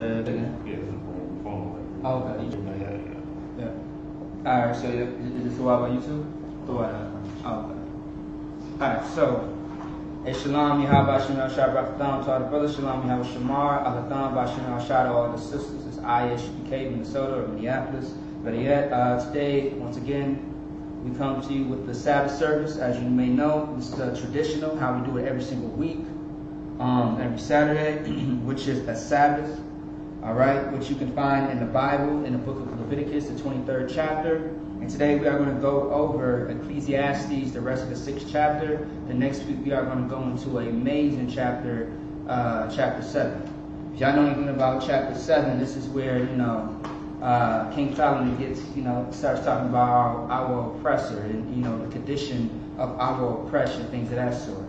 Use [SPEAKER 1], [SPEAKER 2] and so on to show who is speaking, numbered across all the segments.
[SPEAKER 1] Oh, okay. Yeah. Alright, so is this what about YouTube? Oh, okay. Alright, so Shalom, Yahweh, Shalom, Shabbat, to all the brothers, Shalom, Yahweh, Shamar, Alatham, Bashan, to all the sisters. It's Aish, UK, Minnesota, or Minneapolis. Better yet, today, once again, we come to you with the Sabbath service. As you may know, this is traditional, how we do it every single week, every Saturday, which is a Sabbath. All right, which you can find in the Bible, in the book of Leviticus, the 23rd chapter. And today we are going to go over Ecclesiastes, the rest of the 6th chapter. The next week we are going to go into an amazing chapter, chapter 7. If y'all know anything about chapter 7, this is where, King Solomon gets, starts talking about our oppressor and, the condition of our oppression, things of that sort.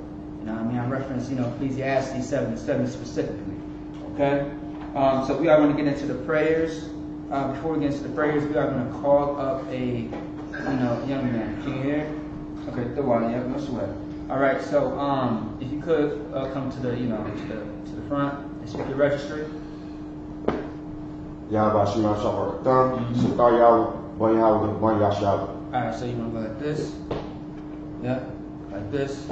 [SPEAKER 1] I reference, Ecclesiastes 7 specifically. Okay? So we are going to get into the prayers. Before we get into the prayers, we are going to call up a, young man. Can you hear? Okay, the water. Yeah, no sweat. All right. So, if you could come to the, to the front and speak your registry.
[SPEAKER 2] Yahweh Shema Shabbat. Sitar Yahweh, Bon Yahweh, Bon Yahshua.
[SPEAKER 1] All right. So you want to go like this. Yeah, like this.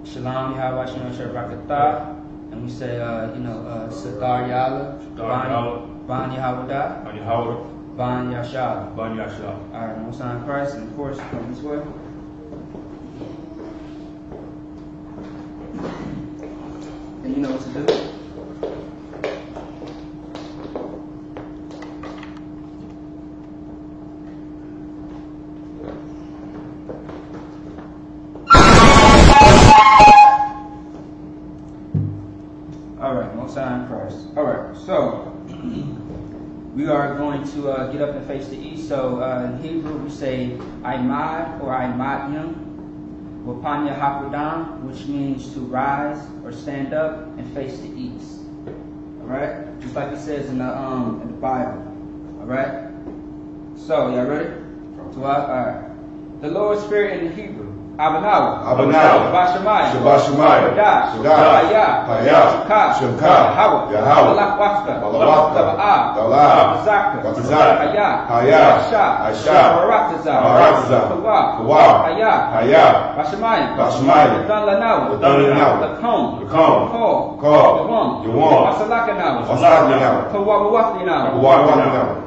[SPEAKER 1] Shalom Yahweh Shema Shabbat. And we say, Sitar Yahweh, Ban Yahweh, Ban Yahshua.
[SPEAKER 3] Ban Yahshua.
[SPEAKER 1] All right, Most High Christ, and of course, come this way. And you know what to do. Alright, so we are going to get up and face the east. So in Hebrew we say Aimad or Aimadyam, Wapanya Hakudam, which means to rise or stand up and face the east. Alright? Just like it says in the Bible. Alright? So y'all ready? Alright. The Lord's Spirit in the Hebrew. Abanawa, Bashamaya, Shadah, Hayah, Shemka, Yahweh, Balawaka, Hayah, Baratazah, Hayah, Bashamaya, Lanawa, the Call, Yawam, Masalakanawa,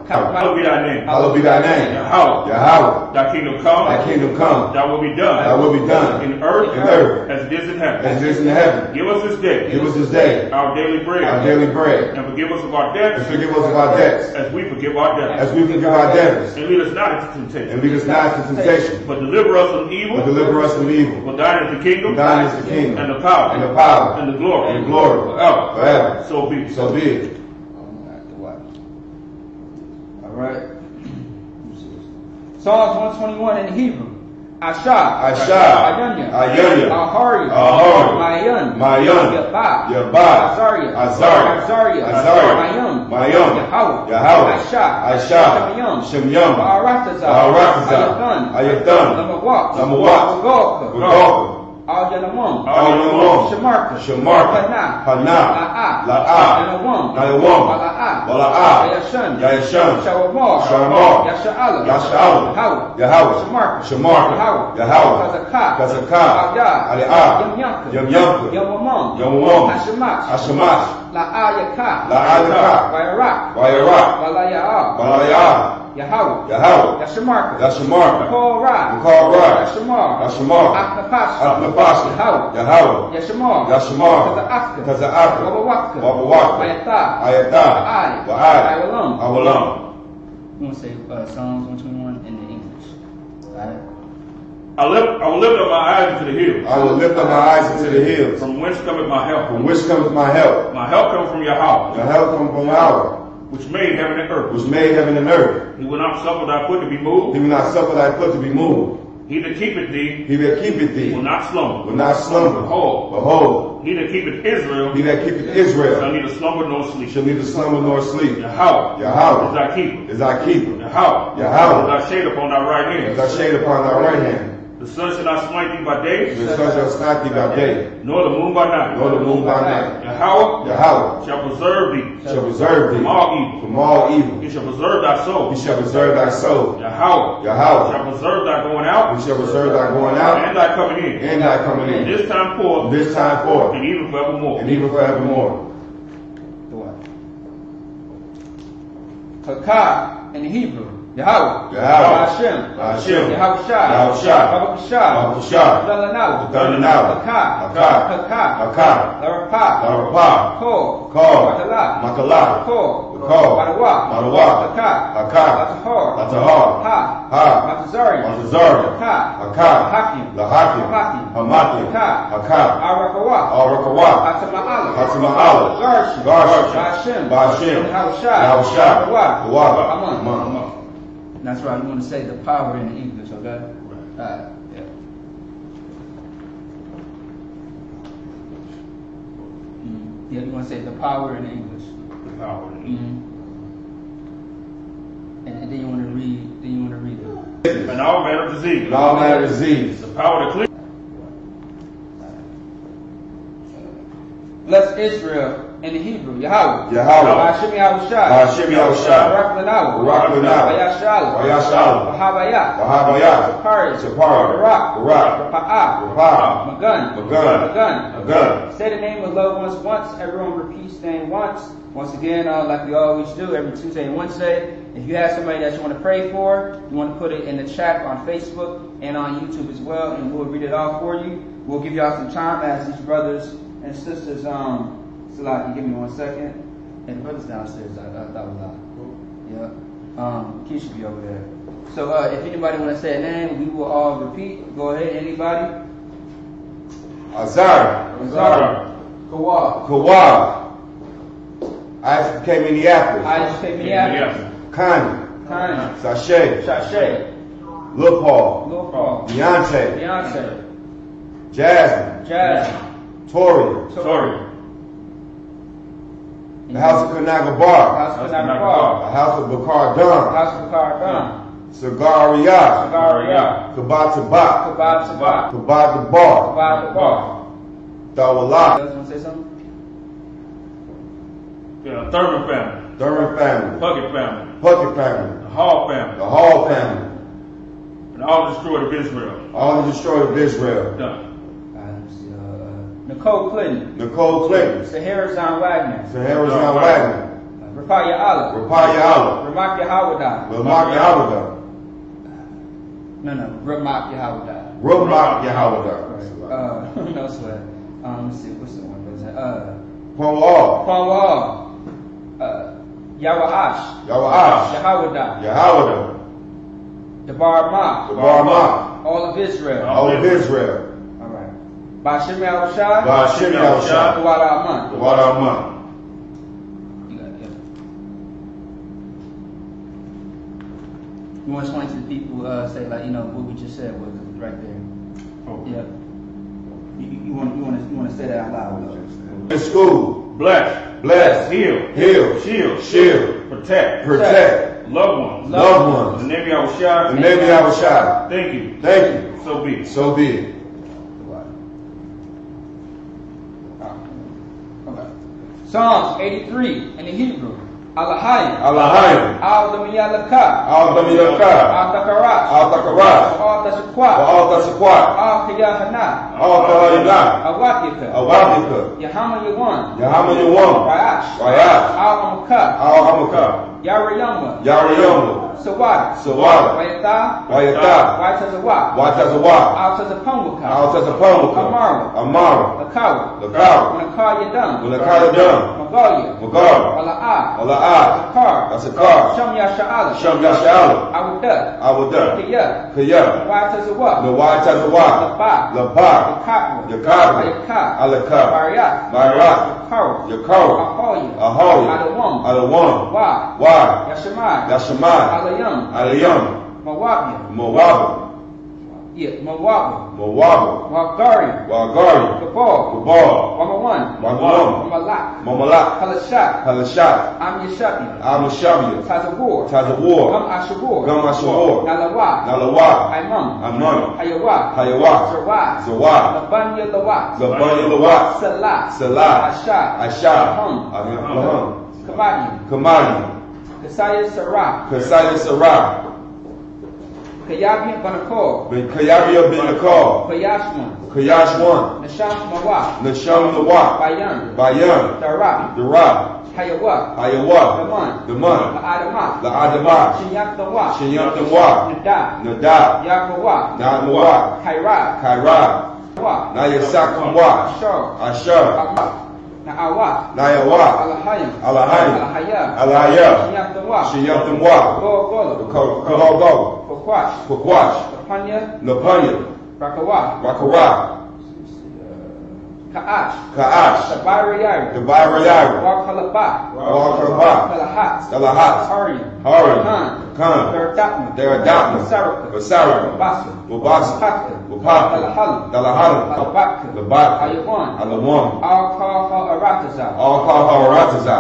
[SPEAKER 3] Hallowed be thy name.
[SPEAKER 2] Hallowed be thy name. Yahweh.
[SPEAKER 3] Thy kingdom come.
[SPEAKER 2] Thy kingdom come.
[SPEAKER 3] Thy will be done.
[SPEAKER 2] Thy will be done.
[SPEAKER 3] In earth as it is in heaven.
[SPEAKER 2] As it is in heaven.
[SPEAKER 3] Give us this day.
[SPEAKER 2] Give us this day.
[SPEAKER 3] Our daily bread.
[SPEAKER 2] Our daily bread.
[SPEAKER 3] And forgive us of our debts.
[SPEAKER 2] And forgive us of our debts.
[SPEAKER 3] As we forgive our debtors.
[SPEAKER 2] As we forgive our debtors.
[SPEAKER 3] And lead us not into temptation.
[SPEAKER 2] And lead us not into temptation.
[SPEAKER 3] But deliver us from evil.
[SPEAKER 2] But deliver us from evil.
[SPEAKER 3] For thine is the kingdom.
[SPEAKER 2] Thine is the kingdom.
[SPEAKER 3] And the power.
[SPEAKER 2] And the power.
[SPEAKER 3] And the glory.
[SPEAKER 2] And the glory.
[SPEAKER 3] Forever.
[SPEAKER 2] Forever.
[SPEAKER 3] So be it.
[SPEAKER 2] So be it.
[SPEAKER 1] Alright. Psalms 121 in Hebrew. Asha, Ayanya, Ahari,
[SPEAKER 2] Mayan, Yabba, Azaria, Mayum, Yahweh, Aisha, Shemyam, Baratazah, Ayathan, Namawak, Gogolka,
[SPEAKER 1] Al-Yanamam,
[SPEAKER 2] Shamarka, Hana, La'ah, Nayawam, Bala'ah, Yayashan, Shamar, Yasha'ala, Yahweh, Shamarka, Yahweh, Kazakah, Ali'ah, Yamyamka, Yamamam, Ashamash,
[SPEAKER 1] La'ayaka, Vayarak,
[SPEAKER 2] Balayah,
[SPEAKER 1] Yahweh,
[SPEAKER 2] Yashamarka,
[SPEAKER 1] Call Ra,
[SPEAKER 2] Yashamar, Aknapasha, Yahweh, Yashamar, Kaza'aka, Wabawaka, Ayatah, Awalam.
[SPEAKER 1] I'm going to say Psalms 121 in the English. Alright?
[SPEAKER 3] I will lift up my eyes into the hills.
[SPEAKER 2] I will lift up my eyes into the hills.
[SPEAKER 3] From whence cometh my help?
[SPEAKER 2] From which cometh my help?
[SPEAKER 3] My help comes from Yahweh.
[SPEAKER 2] My help comes from Yahweh,
[SPEAKER 3] which made heaven and earth.
[SPEAKER 2] which made heaven and earth.
[SPEAKER 3] He will not suffer thy foot to be moved.
[SPEAKER 2] He will not suffer thy foot to be moved.
[SPEAKER 3] He that keepeth thee
[SPEAKER 2] He that keepeth thee
[SPEAKER 3] will not slumber.
[SPEAKER 2] will not slumber. Behold,
[SPEAKER 3] he that keepeth Israel
[SPEAKER 2] he that keepeth
[SPEAKER 3] shall
[SPEAKER 2] Israel
[SPEAKER 3] neither slumber nor sleep.
[SPEAKER 2] shall neither slumber nor sleep.
[SPEAKER 3] Yahweh is thy keeper.
[SPEAKER 2] Is thy keeper.
[SPEAKER 3] Yahweh
[SPEAKER 2] Yahweh
[SPEAKER 3] is thy shade upon thy right
[SPEAKER 2] is
[SPEAKER 3] hand.
[SPEAKER 2] thy shade upon thy right hand.
[SPEAKER 3] The sun shall not smite thee by day,
[SPEAKER 2] The sun shall smite thee by day,
[SPEAKER 3] nor the moon by night.
[SPEAKER 2] nor the moon by night.
[SPEAKER 3] Yahweh
[SPEAKER 2] Yahweh
[SPEAKER 3] shall preserve thee
[SPEAKER 2] shall preserve thee
[SPEAKER 3] from all evil.
[SPEAKER 2] from all evil.
[SPEAKER 3] He shall preserve thy soul.
[SPEAKER 2] He shall preserve thy soul.
[SPEAKER 3] Yahweh
[SPEAKER 2] Yahweh
[SPEAKER 3] shall preserve thy going out
[SPEAKER 2] He shall preserve thy going out
[SPEAKER 3] and thy coming in.
[SPEAKER 2] and thy coming in.
[SPEAKER 3] This time forth
[SPEAKER 2] This time forth
[SPEAKER 3] and even forevermore.
[SPEAKER 2] and even forevermore.
[SPEAKER 1] The what? Hakah in the Hebrew. Yahweh.
[SPEAKER 2] Yahweh.
[SPEAKER 1] Hashem.
[SPEAKER 2] Hashem.
[SPEAKER 1] Yahweh Shai.
[SPEAKER 2] Yahweh Shai.
[SPEAKER 1] Baruch Shai.
[SPEAKER 2] Baruch Shai.
[SPEAKER 1] Dalanawa.
[SPEAKER 2] Dalanawa.
[SPEAKER 1] Hakah.
[SPEAKER 2] Hakah.
[SPEAKER 1] Hakah.
[SPEAKER 2] Hakah.
[SPEAKER 1] Larapah.
[SPEAKER 2] Larapah.
[SPEAKER 1] Kol.
[SPEAKER 2] Kol.
[SPEAKER 1] Makalah.
[SPEAKER 2] Makalah.
[SPEAKER 1] Kol.
[SPEAKER 2] Kol.
[SPEAKER 1] Madawa.
[SPEAKER 2] Madawa.
[SPEAKER 1] Hakah.
[SPEAKER 2] Hakah.
[SPEAKER 1] Latahor.
[SPEAKER 2] Latahor.
[SPEAKER 1] Ha.
[SPEAKER 2] Ha.
[SPEAKER 1] Matazarian.
[SPEAKER 2] Matazarian.
[SPEAKER 1] Hakah.
[SPEAKER 2] Hakah.
[SPEAKER 1] Hakim.
[SPEAKER 2] Lahakim.
[SPEAKER 1] Hamathim.
[SPEAKER 2] Hamathim.
[SPEAKER 1] Hakah.
[SPEAKER 2] Hakah.
[SPEAKER 1] Arakawah.
[SPEAKER 2] Arakawah.
[SPEAKER 1] Hatama'ala.
[SPEAKER 2] Hatama'ala.
[SPEAKER 1] Garshim.
[SPEAKER 2] Garshim.
[SPEAKER 1] Hashem.
[SPEAKER 2] Hashem.
[SPEAKER 1] Yahweh Shai.
[SPEAKER 2] Yahweh Shai.
[SPEAKER 1] Yahweh.
[SPEAKER 2] Yahweh.
[SPEAKER 1] Aman. That's right. You want to say the power in the English, okay? Yeah. Yeah, you want to say the power in the English.
[SPEAKER 3] The power.
[SPEAKER 1] And then you want to read. Then you want to read it.
[SPEAKER 3] And all manner of disease.
[SPEAKER 2] And all manner of disease.
[SPEAKER 3] The power to clean.
[SPEAKER 1] Bless Israel in the Hebrew, Yahweh.
[SPEAKER 2] Yahweh.
[SPEAKER 1] Hashem Yahweh Shai.
[SPEAKER 2] Hashem Yahweh Shai.
[SPEAKER 1] Barak Lanawa.
[SPEAKER 2] Barak Lanawa.
[SPEAKER 1] Vayashala.
[SPEAKER 2] Vayashala.
[SPEAKER 1] Vahabayah.
[SPEAKER 2] Vahabayah.
[SPEAKER 1] Sapari.
[SPEAKER 2] Sapari.
[SPEAKER 1] Barak.
[SPEAKER 2] Barak.
[SPEAKER 1] Rapa'ah.
[SPEAKER 2] Rapa'ah.
[SPEAKER 1] Magun.
[SPEAKER 2] Magun.
[SPEAKER 1] Magun.
[SPEAKER 2] Magun.
[SPEAKER 1] Say the name of loved ones once. Everyone repeats the name once. Once again, like we always do, every Tuesday and Wednesday. If you have somebody that you want to pray for, you want to put it in the chat on Facebook and on YouTube as well, and we'll read it off for you. We'll give y'all some time as these brothers and sisters. Salaki, give me 1 second. And the brothers downstairs, I thought was loud. Yeah. Keisha should be over there. So if anybody want to say a name, we will all repeat. Go ahead, anybody.
[SPEAKER 2] Azar.
[SPEAKER 1] Kawab.
[SPEAKER 2] Kawab. Isaac K. Minneapolis.
[SPEAKER 1] Isaac K. Minneapolis.
[SPEAKER 2] Connie. Sashay. Lil Paul.
[SPEAKER 1] Beyonce.
[SPEAKER 2] Jasmine. Tori. The House of Kanaga Bar. The House of Bakar Dunn. Cigar Riyadh. Kabat Tabak. Kabat the Bar. Dawala.
[SPEAKER 1] You want to say something?
[SPEAKER 3] Yeah, Thurman family.
[SPEAKER 2] Puckett family.
[SPEAKER 3] The Hall family.
[SPEAKER 2] The Hall family.
[SPEAKER 3] And all destroyed of Israel.
[SPEAKER 2] All the destroyed of Israel.
[SPEAKER 3] Done.
[SPEAKER 1] Nicole Clinton. Sahara Zahn Wagner. Rapaya Allah. Ramak Yahawada. Ramak Yahawada. No sweat. Let's see, what's the one person? Pawal. Yawahash. Yahawada. Debar Ma. All of Israel.
[SPEAKER 2] All of Israel.
[SPEAKER 1] All right. Bashim Yahweh Shai. Wada Aman. You got it. You want to explain to the people, say like, what we just said was right there.
[SPEAKER 3] Oh.
[SPEAKER 1] Yeah. You want to say that out loud.
[SPEAKER 2] In school.
[SPEAKER 3] Bless. Heal. Shield. Protect. Loved ones. The name of Yahweh Shai. Thank you. So be it.
[SPEAKER 1] Okay. Psalms 83 in the Hebrew. Alahayim. Al-Damiyalaka. Al-Dakarat. Al-Tashakwat. Al-Kiyahana. Awatika. Yahama Yawan. Rayash. Al-Amaka. Yarayama. Sawada. Wayata. Waytazawak. Al-Tazapumwaka. Amara. Lakawa. When the car is done. Magalia. That's a car. Sham Yasha'ala. Awudah. Kiyah. Waytazawak. Lapa. Yakab. Alakab. Barak. Yakar. Ahoya. Alawam. Why? Yashamai. Alayam. Mawabia. Mawaba.
[SPEAKER 2] Mawaba.
[SPEAKER 1] Wagari.
[SPEAKER 2] Wagari.
[SPEAKER 1] Gabal.
[SPEAKER 2] Gabal.
[SPEAKER 1] Wagawan.
[SPEAKER 2] Wagawan.
[SPEAKER 1] Mamalak.
[SPEAKER 2] Mamalak.
[SPEAKER 1] Halashat.
[SPEAKER 2] Halashat.
[SPEAKER 1] Amyashabia.
[SPEAKER 2] Amyashabia.
[SPEAKER 1] Tazawar.
[SPEAKER 2] Tazawar.
[SPEAKER 1] Gum Ashabor.
[SPEAKER 2] Gum Ashabor.
[SPEAKER 1] Nalawa.
[SPEAKER 2] Nalawa.
[SPEAKER 1] Imam.
[SPEAKER 2] Amman.
[SPEAKER 1] Hayawa.
[SPEAKER 2] Hayawa.
[SPEAKER 1] Zawad.
[SPEAKER 2] Zawad.
[SPEAKER 1] Labanya Lawat.
[SPEAKER 2] Labanya Lawat.
[SPEAKER 1] Salah.
[SPEAKER 2] Salah.
[SPEAKER 1] Ashad.
[SPEAKER 2] Ashad.
[SPEAKER 1] Aham.
[SPEAKER 2] Aham.
[SPEAKER 1] Kamadi.
[SPEAKER 2] Kamadi.
[SPEAKER 1] Kasaya Sarah.
[SPEAKER 2] Kasaya Sarah.
[SPEAKER 1] Kayabi Banakor.
[SPEAKER 2] Kayabia bin Nakar.
[SPEAKER 1] Kayashman.
[SPEAKER 2] Kayashwan.
[SPEAKER 1] Nasham Mawat.
[SPEAKER 2] Nasham Lawat.
[SPEAKER 1] Bayan.
[SPEAKER 2] Bayan.
[SPEAKER 1] Darab.
[SPEAKER 2] Darab.
[SPEAKER 1] Hayawa.
[SPEAKER 2] Hayawa. Daman.
[SPEAKER 1] La'adama.
[SPEAKER 2] La'adama.
[SPEAKER 1] Shinyak Dawa.
[SPEAKER 2] Shinyam Dawa.
[SPEAKER 1] Nadab.
[SPEAKER 2] Nadab.
[SPEAKER 1] Yakawa.
[SPEAKER 2] Na'amwa.
[SPEAKER 1] Kaira.
[SPEAKER 2] Kaira.
[SPEAKER 1] Wa.
[SPEAKER 2] Nayasakamwa.
[SPEAKER 1] Ashar.
[SPEAKER 2] Ashar.
[SPEAKER 1] Na'awa.
[SPEAKER 2] Nayawa.
[SPEAKER 1] Alahayim.
[SPEAKER 2] Alahayim.
[SPEAKER 1] Alahaya.
[SPEAKER 2] Alahaya.
[SPEAKER 1] Shinyak Dawa.
[SPEAKER 2] Shinyam Dawa.
[SPEAKER 1] Gogola.
[SPEAKER 2] Kahogo.
[SPEAKER 1] Fakwash.
[SPEAKER 2] Fakwash.
[SPEAKER 1] Lapanya.
[SPEAKER 2] Lapanya.
[SPEAKER 1] Rakawa.
[SPEAKER 2] Rakara.
[SPEAKER 1] Ka'ash.
[SPEAKER 2] Ka'ash.
[SPEAKER 1] Tabarayari.
[SPEAKER 2] Tabarayari.
[SPEAKER 1] Wakalaba.
[SPEAKER 2] Wakalaba.
[SPEAKER 1] Kalahat.
[SPEAKER 2] Kalahat.
[SPEAKER 1] Harian.
[SPEAKER 2] Harian.
[SPEAKER 1] Khan.
[SPEAKER 2] Khan.
[SPEAKER 1] Daradakma.
[SPEAKER 2] Daradakma.
[SPEAKER 1] Saraka.
[SPEAKER 2] Basara.
[SPEAKER 1] Basa.
[SPEAKER 2] Wabasa.
[SPEAKER 1] Pakta.
[SPEAKER 2] Wapaka.
[SPEAKER 1] Dalahala.
[SPEAKER 2] Dalahala.
[SPEAKER 1] Labaka.
[SPEAKER 2] Labaka.
[SPEAKER 1] Ayawan.
[SPEAKER 2] Alawan.
[SPEAKER 1] All call her Arataza.
[SPEAKER 2] All call her Arataza.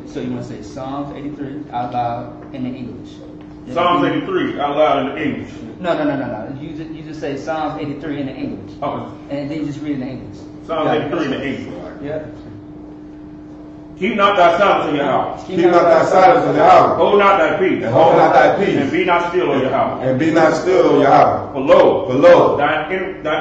[SPEAKER 1] So you want to say Psalms 83 out loud in the English.
[SPEAKER 3] Psalms 83 out loud in the English.
[SPEAKER 1] No. You just say Psalms 83 in the English.
[SPEAKER 3] Okay.
[SPEAKER 1] And then you just read in the English.
[SPEAKER 3] Psalms 83 in the English.
[SPEAKER 1] Yeah.
[SPEAKER 3] Keep not thy silence in your house.
[SPEAKER 2] Keep not thy silence in your house.
[SPEAKER 3] Hold not thy peace.
[SPEAKER 2] And hold not thy peace.
[SPEAKER 3] And be not still on your house.
[SPEAKER 2] And be not still on your house.
[SPEAKER 3] For lo,
[SPEAKER 2] Thy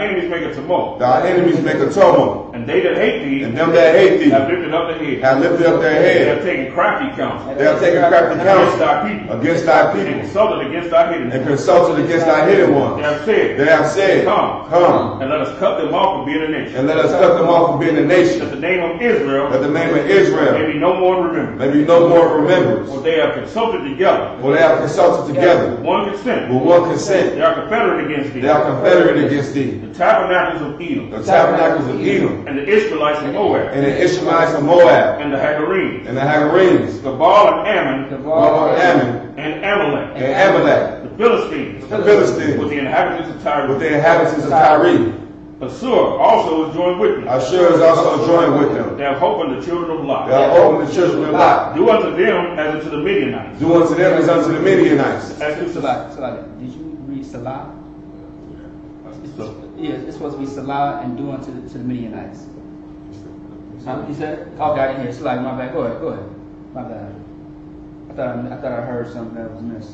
[SPEAKER 3] enemies make a tumult.
[SPEAKER 2] Thy enemies make a tumult.
[SPEAKER 3] And they that hate thee,
[SPEAKER 2] and them that hate thee,
[SPEAKER 3] have lifted up their head.
[SPEAKER 2] Have lifted up their
[SPEAKER 3] They
[SPEAKER 2] head.
[SPEAKER 3] have taken crafty counsel.
[SPEAKER 2] They have taken crafty
[SPEAKER 3] Against
[SPEAKER 2] counsel
[SPEAKER 3] thy people.
[SPEAKER 2] against thy
[SPEAKER 3] And
[SPEAKER 2] people.
[SPEAKER 3] consulted against thy hidden
[SPEAKER 2] And
[SPEAKER 3] ones.
[SPEAKER 2] consulted against thy hidden
[SPEAKER 3] They
[SPEAKER 2] ones.
[SPEAKER 3] have said,
[SPEAKER 2] They have said,
[SPEAKER 3] Come, and let us cut them off from being a nation.
[SPEAKER 2] and let us cut them off from being a
[SPEAKER 3] That
[SPEAKER 2] nation.
[SPEAKER 3] the name of Israel
[SPEAKER 2] That the name of
[SPEAKER 3] may
[SPEAKER 2] Israel
[SPEAKER 3] be no more remembered.
[SPEAKER 2] may be no more remembrance.
[SPEAKER 3] For they have consulted together.
[SPEAKER 2] For they have consulted together
[SPEAKER 3] With one consent.
[SPEAKER 2] with one consent.
[SPEAKER 3] They are confederate against thee.
[SPEAKER 2] They are confederate against thee.
[SPEAKER 3] The tabernacles of Edom.
[SPEAKER 2] The tabernacles of Edom
[SPEAKER 3] And the Israelites of Moab.
[SPEAKER 2] and the Ishmaelites of Moab
[SPEAKER 3] And the Hagarenes.
[SPEAKER 2] and the Hagarenes,
[SPEAKER 3] Gabal and Ammon.
[SPEAKER 2] Gabal and Ammon
[SPEAKER 3] And Amalek.
[SPEAKER 2] and Amalek,
[SPEAKER 3] The Philistines.
[SPEAKER 2] the Philistines,
[SPEAKER 3] With the inhabitants of Tyre.
[SPEAKER 2] with the inhabitants of Tyre.
[SPEAKER 3] Assur also is joined with them.
[SPEAKER 2] Ashur is also joined with them.
[SPEAKER 3] They have hope in the children of Lot.
[SPEAKER 2] They are open the children of Lot.
[SPEAKER 3] Do unto them as unto the Midianites.
[SPEAKER 2] Do unto them as unto the Midianites.
[SPEAKER 3] As to
[SPEAKER 1] Salah. Did you read Salah? Yeah, it's supposed to be Salah and do unto the Midianites. You said it? Okay, I didn't hear Salah. My bad. Go ahead. My bad. I thought I heard something that was missed.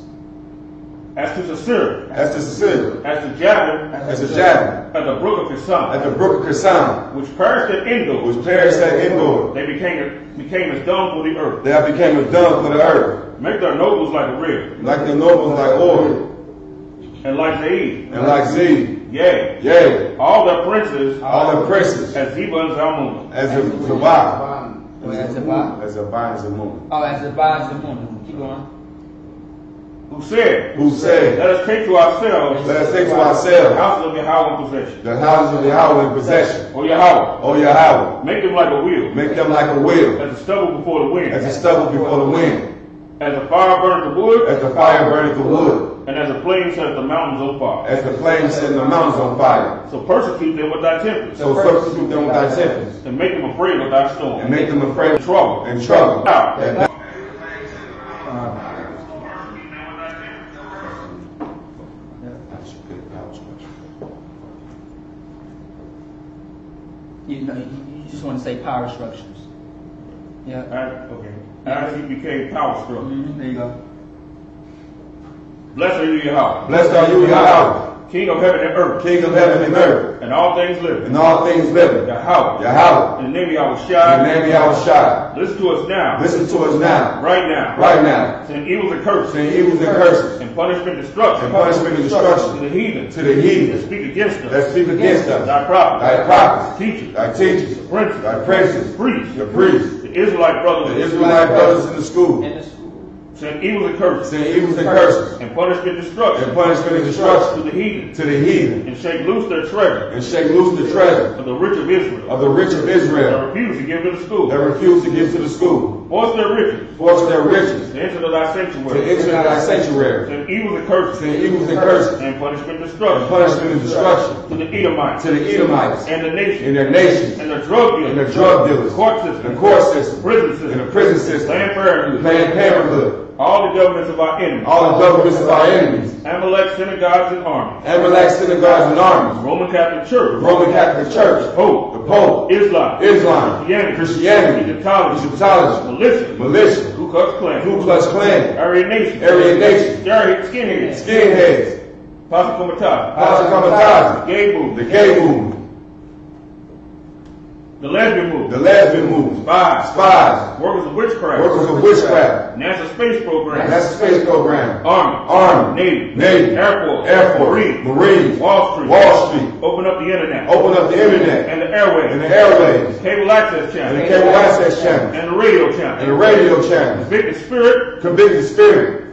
[SPEAKER 3] As to Assur.
[SPEAKER 2] As to Sisera,
[SPEAKER 3] As to Jabin.
[SPEAKER 2] as to Jabin,
[SPEAKER 3] At the brook of Kishon.
[SPEAKER 2] at the brook of Kisan,
[SPEAKER 3] Which perished at Endor.
[SPEAKER 2] which perished at Endor.
[SPEAKER 3] They became as dung for the earth.
[SPEAKER 2] They have become a dung for the earth,
[SPEAKER 3] Make their nobles like a river.
[SPEAKER 2] like the nobles like oil,
[SPEAKER 3] And like Zeid.
[SPEAKER 2] and like Zeb.
[SPEAKER 3] Yea.
[SPEAKER 2] Yea,
[SPEAKER 3] All their princes.
[SPEAKER 2] all the princes,
[SPEAKER 3] As Zebah and Zalmunna.
[SPEAKER 2] as a Zabah,
[SPEAKER 1] As Zabah?
[SPEAKER 2] as a and Zamun,
[SPEAKER 1] Oh, as Zabah is the moon. Keep going.
[SPEAKER 3] Who said,
[SPEAKER 2] who said,
[SPEAKER 3] Let us take to ourselves
[SPEAKER 2] let us take to
[SPEAKER 3] the
[SPEAKER 2] ourselves
[SPEAKER 3] houses of Yahweh in possession.
[SPEAKER 2] the houses of Yahweh in possession.
[SPEAKER 3] O Yahweh,
[SPEAKER 2] O Yahweh,
[SPEAKER 3] make them like a wheel,
[SPEAKER 2] make them like a wheel,
[SPEAKER 3] as a stubble before the wind,
[SPEAKER 2] as a stubble before the wind,
[SPEAKER 3] as a fire burns the wood,
[SPEAKER 2] as the fire burneth the wood,
[SPEAKER 3] and as a flame sets the mountains on fire.
[SPEAKER 2] as the flames set the mountains on fire.
[SPEAKER 3] So persecute them with thy tempest,
[SPEAKER 2] So substitute them with thy tempest,
[SPEAKER 3] and make them afraid of thy storm,
[SPEAKER 2] and make them afraid
[SPEAKER 3] and trouble,
[SPEAKER 2] and trouble.
[SPEAKER 3] Now,
[SPEAKER 2] That
[SPEAKER 1] You know, you just want to say power structures. Yeah.
[SPEAKER 3] Okay. As he became power struck.
[SPEAKER 1] There you go.
[SPEAKER 3] Blessed are you, Yahweh,
[SPEAKER 2] Blessed are you, Yahweh,
[SPEAKER 3] King of heaven and earth,
[SPEAKER 2] King of heaven and earth,
[SPEAKER 3] and all things living.
[SPEAKER 2] and all things living.
[SPEAKER 3] Yahweh,
[SPEAKER 2] Yahweh,
[SPEAKER 3] in the name of Yahweh
[SPEAKER 2] in the
[SPEAKER 3] Shai,
[SPEAKER 2] name of Yahweh Shai.
[SPEAKER 3] listen to us now,
[SPEAKER 2] Listen to us now,
[SPEAKER 3] right now,
[SPEAKER 2] right now.
[SPEAKER 3] send evils and curses,
[SPEAKER 2] Send evils and curses,
[SPEAKER 3] and punishment and destruction,
[SPEAKER 2] and punishment and
[SPEAKER 3] to
[SPEAKER 2] destruction
[SPEAKER 3] the heathen,
[SPEAKER 2] to the
[SPEAKER 3] that
[SPEAKER 2] heathen
[SPEAKER 3] speak against us,
[SPEAKER 2] that speak against us,
[SPEAKER 3] thy prophets,
[SPEAKER 2] thy prophets,
[SPEAKER 3] teachers,
[SPEAKER 2] thy teachers,
[SPEAKER 3] princes,
[SPEAKER 2] thy princes,
[SPEAKER 3] priests,
[SPEAKER 2] the priests,
[SPEAKER 3] the Israelite brothers,
[SPEAKER 2] the Israelite brothers in the school,
[SPEAKER 1] In the school.
[SPEAKER 3] Send evils and curses.
[SPEAKER 2] Send evils and curses.
[SPEAKER 3] And punishment and destruction.
[SPEAKER 2] And punishment and destruction.
[SPEAKER 3] To the heathen.
[SPEAKER 2] To the heathen.
[SPEAKER 3] And shake loose their treasure.
[SPEAKER 2] And shake loose the treasure.
[SPEAKER 3] Of the rich of Israel.
[SPEAKER 2] Of the rich of Israel.
[SPEAKER 3] That refuse to give to the school.
[SPEAKER 2] That refuse to give to the school.
[SPEAKER 3] Force their riches.
[SPEAKER 2] Force their riches.
[SPEAKER 3] To enter to thy sanctuary.
[SPEAKER 2] To enter to thy sanctuary.
[SPEAKER 3] Send evils and curses.
[SPEAKER 2] Send evils and curses.
[SPEAKER 3] And punishment and destruction.
[SPEAKER 2] And punishment and destruction.
[SPEAKER 3] To the Edomites.
[SPEAKER 2] To the Edomites.
[SPEAKER 3] And the nations.
[SPEAKER 2] And their nations.
[SPEAKER 3] And the drug dealers.
[SPEAKER 2] And the drug dealers.
[SPEAKER 3] Court system.
[SPEAKER 2] The court system.
[SPEAKER 3] Prison system.
[SPEAKER 2] And the prison system.
[SPEAKER 3] Planned Parenthood.
[SPEAKER 2] Planned Parenthood.
[SPEAKER 3] All the governments of our enemies.
[SPEAKER 2] All the governments of our enemies.
[SPEAKER 3] Amalek synagogues and armies.
[SPEAKER 2] Amalek synagogues and armies.
[SPEAKER 3] Roman Catholic Church.
[SPEAKER 2] Roman Catholic Church.
[SPEAKER 3] The Pope.
[SPEAKER 2] The Pope.
[SPEAKER 3] Islam.
[SPEAKER 2] Christianity.
[SPEAKER 3] Egyptology.
[SPEAKER 2] Militia.
[SPEAKER 3] Ku Klux Klan.
[SPEAKER 2] Ku Klux Klan.
[SPEAKER 3] Aryan Nation. Skinheads. Posse
[SPEAKER 2] Comitatus. The gay movement.
[SPEAKER 3] The lesbian movement.
[SPEAKER 2] Spies.
[SPEAKER 3] Workers of witchcraft. NASA space program. Army. Navy. Air Force.
[SPEAKER 2] Marines.
[SPEAKER 3] Wall Street. Open up the internet. And the airwaves. Cable access channel. And the radio channel. Convict the spirit.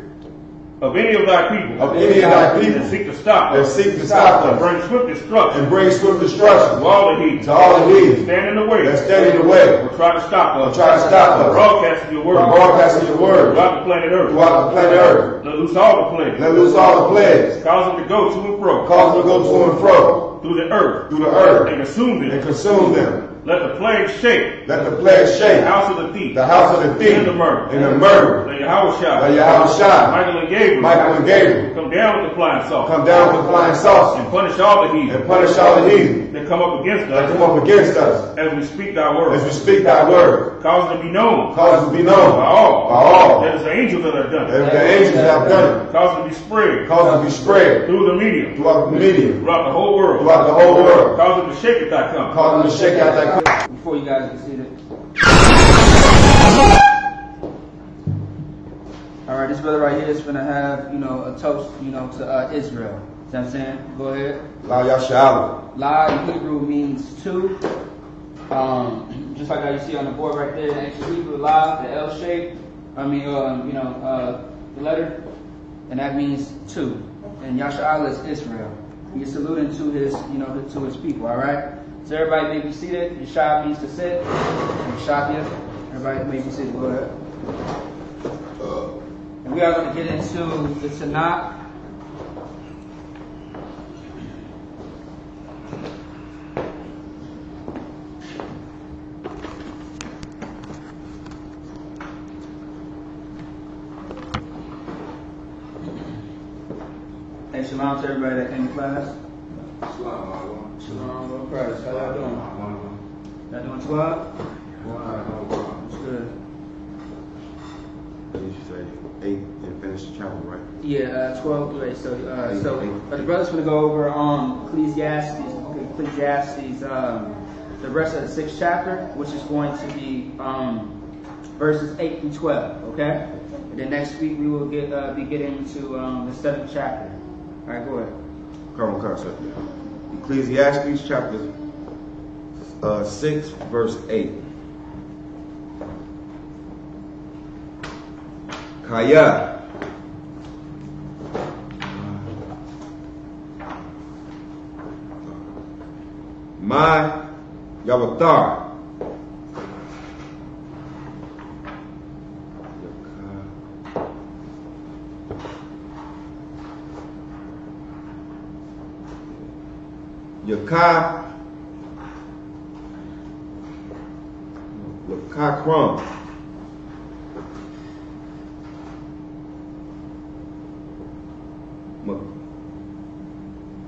[SPEAKER 3] Of any of thy people. That seek to stop us. And bring swift destruction. To all the heathens. Stand in the way. Or try to stop us. Broadcasting your word. Throughout the planet Earth. Let loose all the plagues. Cause them to go to and fro. Through the earth. And consume them. Let the plague shake. The house of the thief. And the murder. Let Yahushua. Michael and Gabriel. Come down with the flying sauce. And punish all the heathen. That come up against us. As we speak thy word. Cause it to be known. By all. That is the angels that have done it. Cause it to be spread. Through the medium. Throughout the whole world. Cause them to shake at thy come.
[SPEAKER 1] Before you guys get seated. Alright, this brother right here is going to have, a toast, to Israel. You know what I'm saying? Go ahead.
[SPEAKER 2] La Yashala.
[SPEAKER 1] La in Hebrew means two. Just like how you see on the board right there, in ancient Hebrew, La, the L shape. The letter. And that means two. And Yashala is Israel. He's saluting to his, to his people, alright? So everybody may be seated. Yashab means to sit. Yashab, everybody may be seated. Go ahead. And we are going to get into the Tanakh. Hey, shalom to everybody that came to class. Shalom, Lord Christ. How y'all doing? Y'all doing 12? That's good.
[SPEAKER 2] You should say 8 and finish the chapter, right?
[SPEAKER 1] Yeah, 12 through 8. So the brother's going to go over Ecclesiastes, the rest of the 6th chapter, which is going to be verses 8 through 12. Okay. And then next week we will be getting into the 7th chapter. All right, go ahead.
[SPEAKER 2] Come on, sir. Ecclesiastes chapter 6, verse 8. Kaya. My Yavatar. Yakakram.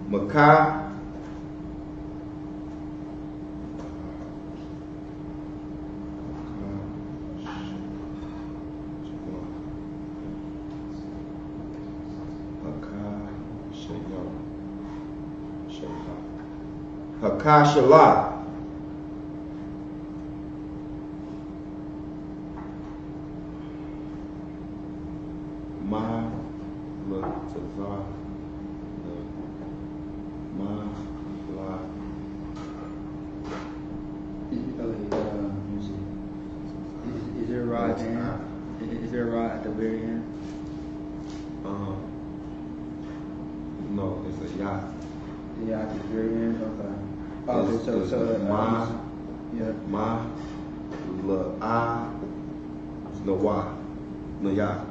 [SPEAKER 2] Makah. Hakashalah.
[SPEAKER 1] Is there a Ra at the very end?
[SPEAKER 2] No, it's a Ya.
[SPEAKER 1] Yeah, at the very end. Okay.
[SPEAKER 2] It's Ma.
[SPEAKER 1] Yeah.
[SPEAKER 2] Ma. La A. No Wa. No Ya.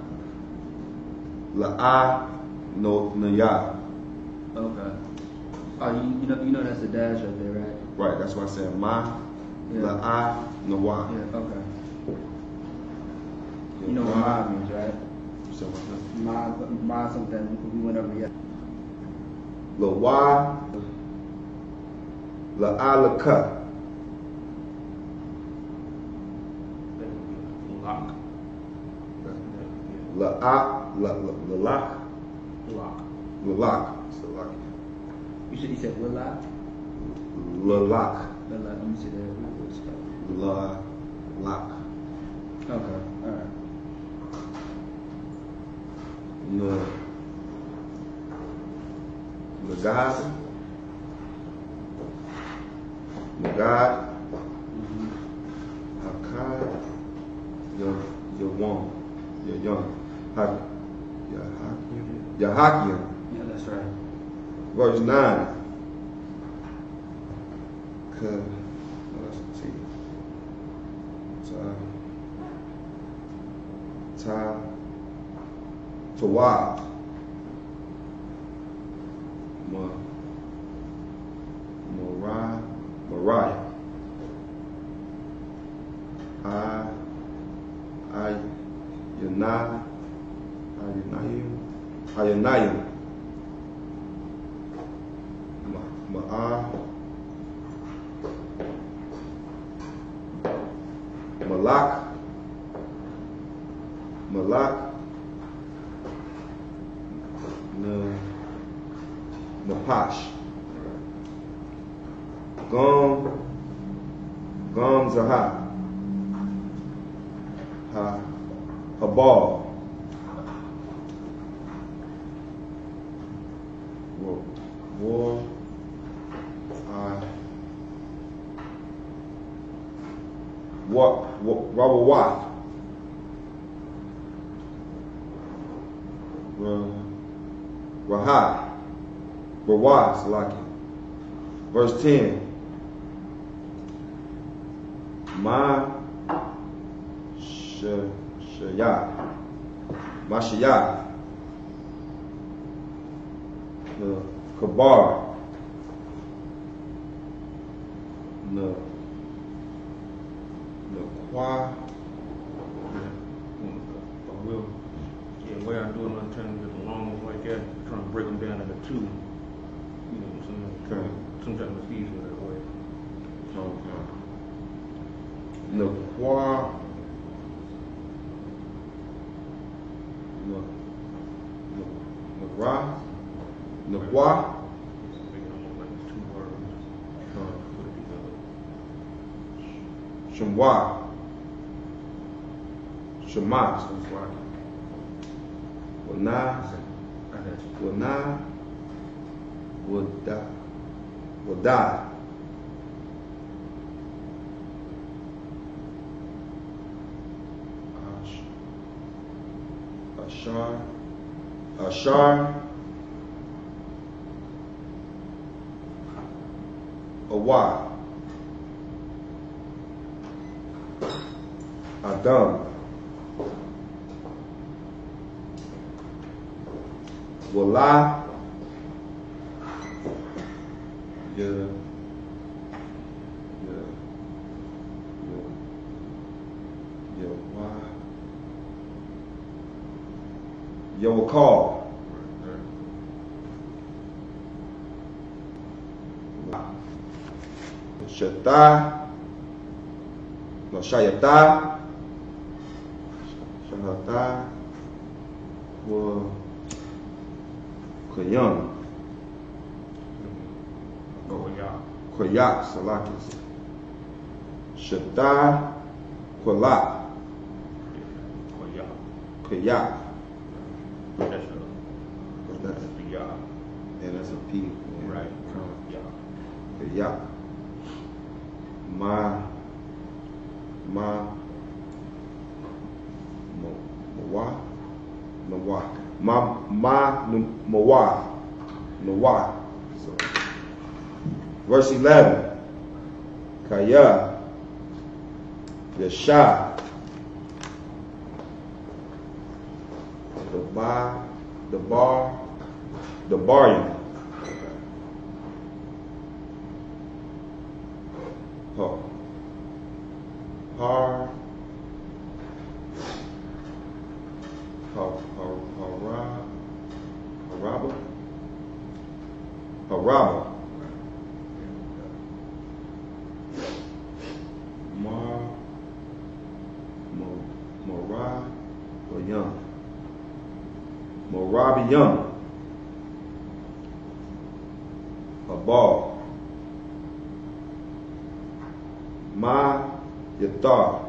[SPEAKER 2] La A. No Ya.
[SPEAKER 1] Okay. Oh, you know that's the dash right there, right?
[SPEAKER 2] Right. That's why I said Ma.
[SPEAKER 1] Yeah.
[SPEAKER 2] La A. No Wa.
[SPEAKER 1] Yeah. Okay. You know what Ma means, right?
[SPEAKER 2] So what's that?
[SPEAKER 1] Ma something we went over yet.
[SPEAKER 2] La Wa. La A. La Ka.
[SPEAKER 3] Lock.
[SPEAKER 2] La A. La Lock.
[SPEAKER 3] Lock.
[SPEAKER 2] La Lock. So Lock.
[SPEAKER 1] You said Willock?
[SPEAKER 2] La Lock.
[SPEAKER 1] Let me see that.
[SPEAKER 2] La Lock.
[SPEAKER 1] Okay. All right.
[SPEAKER 2] Nagad. Nagad. Hakad. You're one. You're young. Yahakian.
[SPEAKER 1] Yeah, that's right.
[SPEAKER 2] Verse 9. Let's see. Tawad. Mariah. Ayunayim. Malak. Napash. Gom Zahar. Habal. Rawawat. Rahat. Rawat, Salaki. Verse 10. Ma Shayat. Mashayat. Kabar.
[SPEAKER 3] Where I'm doing, I'm trying to get the long ones like that, trying to break them down into two. You know, sometimes it's easier that way.
[SPEAKER 2] Nakwa.
[SPEAKER 3] Two words.
[SPEAKER 2] Shemwa. Shema. Wana. Wada. Ashar. Awa. Adam. Wala. You will call. Shata. No, Shayata. Shahata. Koyam. Koyak. Salakis. Shata. Kolak. Koyak.
[SPEAKER 3] That's
[SPEAKER 2] That's
[SPEAKER 3] the yah.
[SPEAKER 2] Yeah, that's a P. Yeah.
[SPEAKER 3] Right. Yeah.
[SPEAKER 2] Yeah. Nawah. So, verse 11. Kaya. Yasha. The Barian. Haraba. Morabian. Habal. Ma Yatar.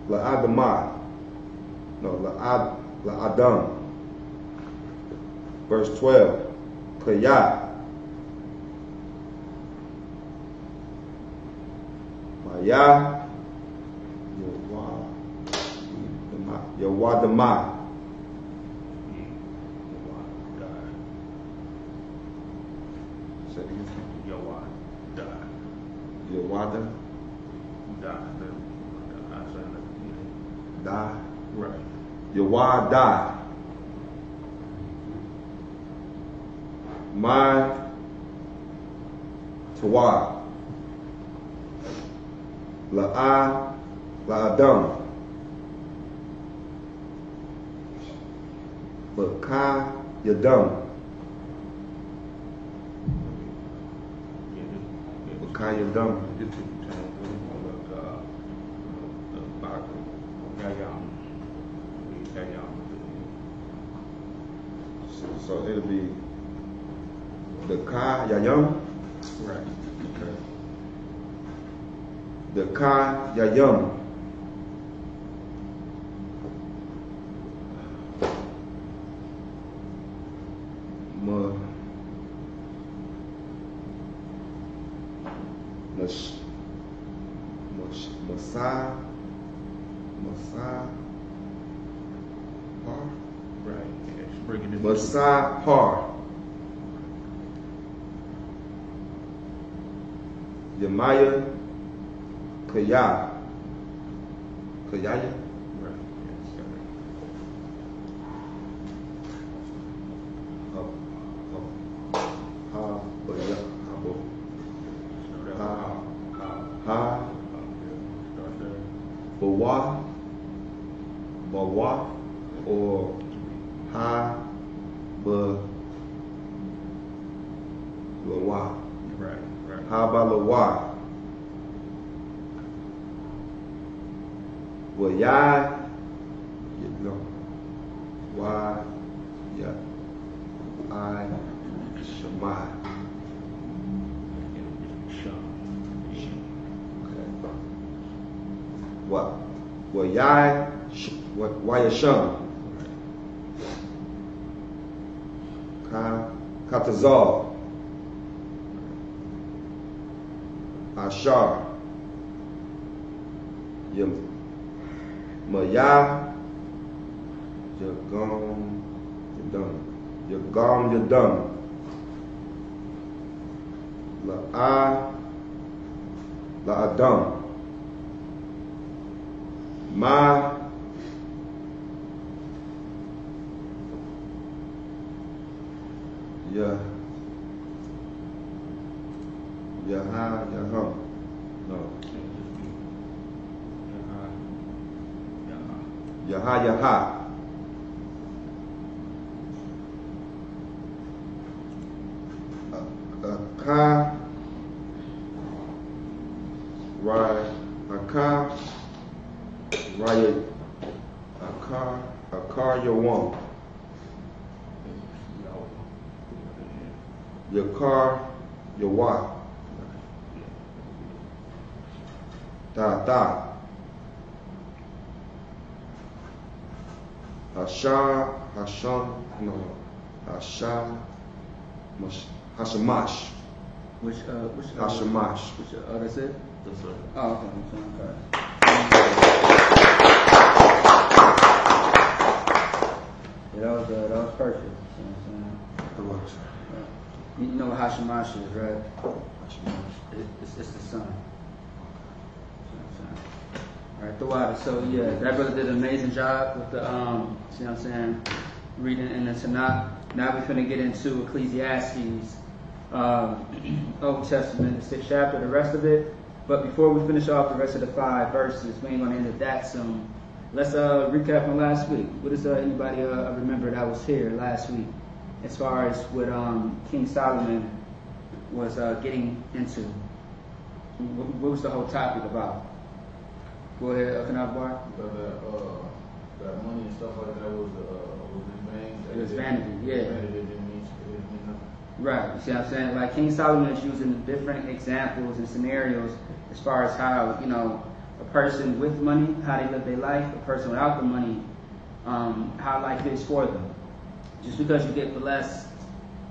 [SPEAKER 2] La'adamah. No, La'adam. Verse 12. Kayat. Maya. Yawadama. Yawada. Da.
[SPEAKER 3] Right.
[SPEAKER 2] Yawada. My Tawa. La'adam. Baka Yadam. Baka Yadam. So it'll be the Ka Yayam.
[SPEAKER 3] Right. Okay.
[SPEAKER 2] The Ka Yayam. Masai Par. Yamaya Kaya. Kayaya.
[SPEAKER 3] Right.
[SPEAKER 2] Bawa or Ha Lawa.
[SPEAKER 3] Right.
[SPEAKER 2] Ha ba Lawa. Well, ya, you know, why, yeah, I, Shema. Okay. What? Well, ya, why you shun? Katazal. Ashar. Maya. Yagam. La'adam. Ma. Yaham. No. Yaha. Akar Yawam. Yakar Yawa. Da. Hashamash.
[SPEAKER 1] Which
[SPEAKER 2] Hashamash.
[SPEAKER 1] that's it?
[SPEAKER 3] That's right.
[SPEAKER 1] Oh, okay. That was perfect. You know what I'm saying? You know what Hashimash is, right? It's the sun. Alright, Thawada. So yeah, that brother did an amazing job with the see what I'm saying, reading in the Tanakh. Now we're gonna get into Ecclesiastes, Old Testament, the 6th chapter, the rest of it. But before we finish off the rest of the 5 verses, we ain't gonna end it that soon. Let's recap from last week. What does anybody remember that was here last week, as far as what King Solomon was getting into? What was the whole topic about? Go ahead, Kanabar.
[SPEAKER 4] That money and stuff like that was in vain.
[SPEAKER 1] It was vanity, yeah.
[SPEAKER 4] Vanity didn't mean nothing.
[SPEAKER 1] Right. You see what I'm saying? Like King Solomon is using different examples and scenarios as far as how, you know, a person with money, how they live their life, a person without the money, how life is for them. Just because you get blessed,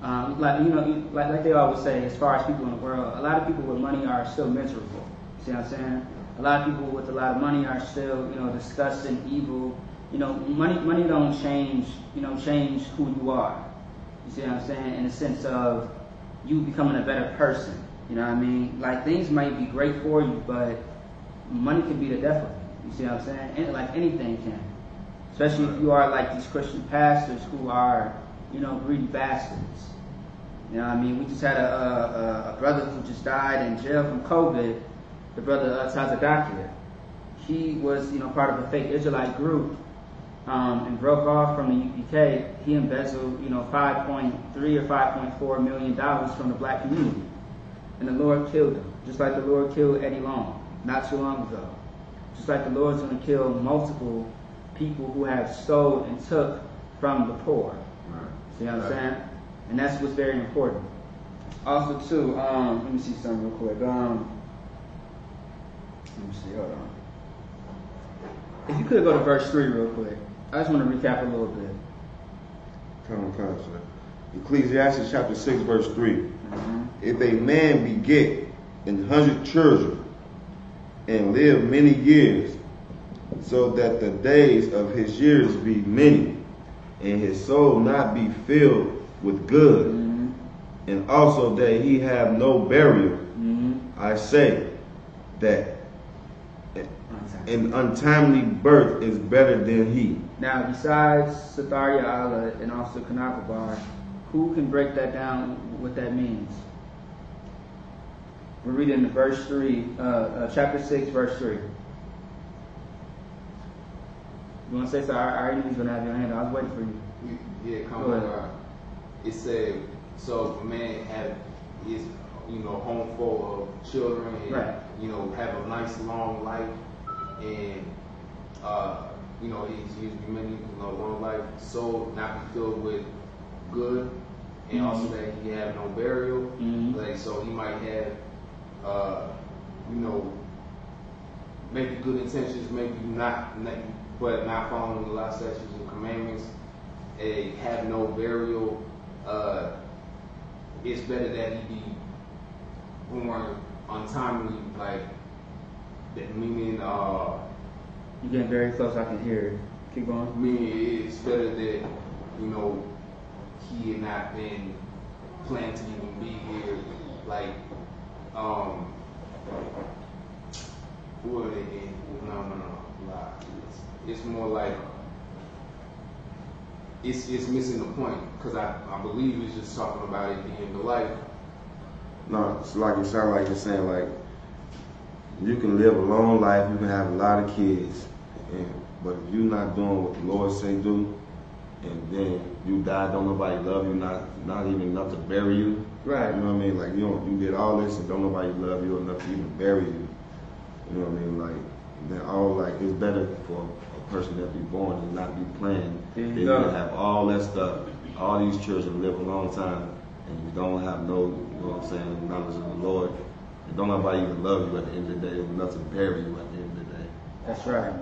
[SPEAKER 1] like they always say, as far as people in the world, a lot of people with money are still miserable. You see what I'm saying? A lot of people with a lot of money are still, you know, disgusting, evil. You know, money don't change who you are. You see what I'm saying? In the sense of you becoming a better person. You know what I mean? Like things might be great for you, but money can be the death of you. You see what I'm saying? And like anything can. Especially if you are like these Christian pastors who are, you know, greedy bastards. You know what I mean? We just had a brother who just died in jail from COVID. The brother Tazadakia. He was, you know, part of a fake Israelite group and broke off from the UPK. He embezzled, you know, $5.3 or $5.4 million from the black community. And the Lord killed him, just like the Lord killed Eddie Long not too long ago. Just like the Lord's going to kill multiple people who have stole and took from the poor.
[SPEAKER 2] Right.
[SPEAKER 1] See what I'm saying? And that's what's very important. Also, too, let me see something real quick. Let me see, hold on. If you could go to verse 3 real quick. I just want to recap a little bit.
[SPEAKER 2] Come on, sir. Ecclesiastes chapter 6, verse 3.
[SPEAKER 1] Mm-hmm.
[SPEAKER 2] If a man beget 100 children and live many years, so that the days of his years be many, and his soul not be filled with good,
[SPEAKER 1] Mm-hmm.
[SPEAKER 2] and also that he have no burial,
[SPEAKER 1] Mm-hmm.
[SPEAKER 2] I say that an untimely birth is better than he.
[SPEAKER 1] Now, besides Satharia Allah and also Kanakabar, who can break that down, what that means? We're reading in verse 3, chapter 6, verse 3. You want to say something? Our enemy's going to have your hand. I was waiting for you.
[SPEAKER 4] Yeah, come on. It said, so if a man have his, you know, home full of children and,
[SPEAKER 1] right.
[SPEAKER 4] you know, have a nice long life and, you know, he's many, you know, long life, soul not be filled with good, and also that he have no burial.
[SPEAKER 1] Mm-hmm.
[SPEAKER 4] Like, so he might have, you know, maybe good intentions, maybe not, but not following the law, statutes, and commandments, and have no burial. It's better that he be born untimely, like that. Meaning,
[SPEAKER 1] You're getting very close. I can hear it. Keep going.
[SPEAKER 4] Meaning, it's better that, you know, he had not been planned to even be here. Like, no. It's more like it's missing the point, because I believe it's just talking about it being the life.
[SPEAKER 2] No, it's like, it sounds like you're saying, like, you can live a long life, you can have a lot of kids, but if you're not doing what the Lord say do, and then you die, don't nobody love you, not even enough to bury you.
[SPEAKER 1] Right.
[SPEAKER 2] You know what I mean? Like, you did all this and don't nobody love you enough to even bury you. You know what I mean? Like, then it's better for a person that be born and not be planned. They can have all that stuff, all these children live a long time, and you don't have no, you know what I'm saying, knowledge of the Lord. And don't nobody even love you at the end of the day, or nothing to bury you at the end of the day.
[SPEAKER 1] That's right.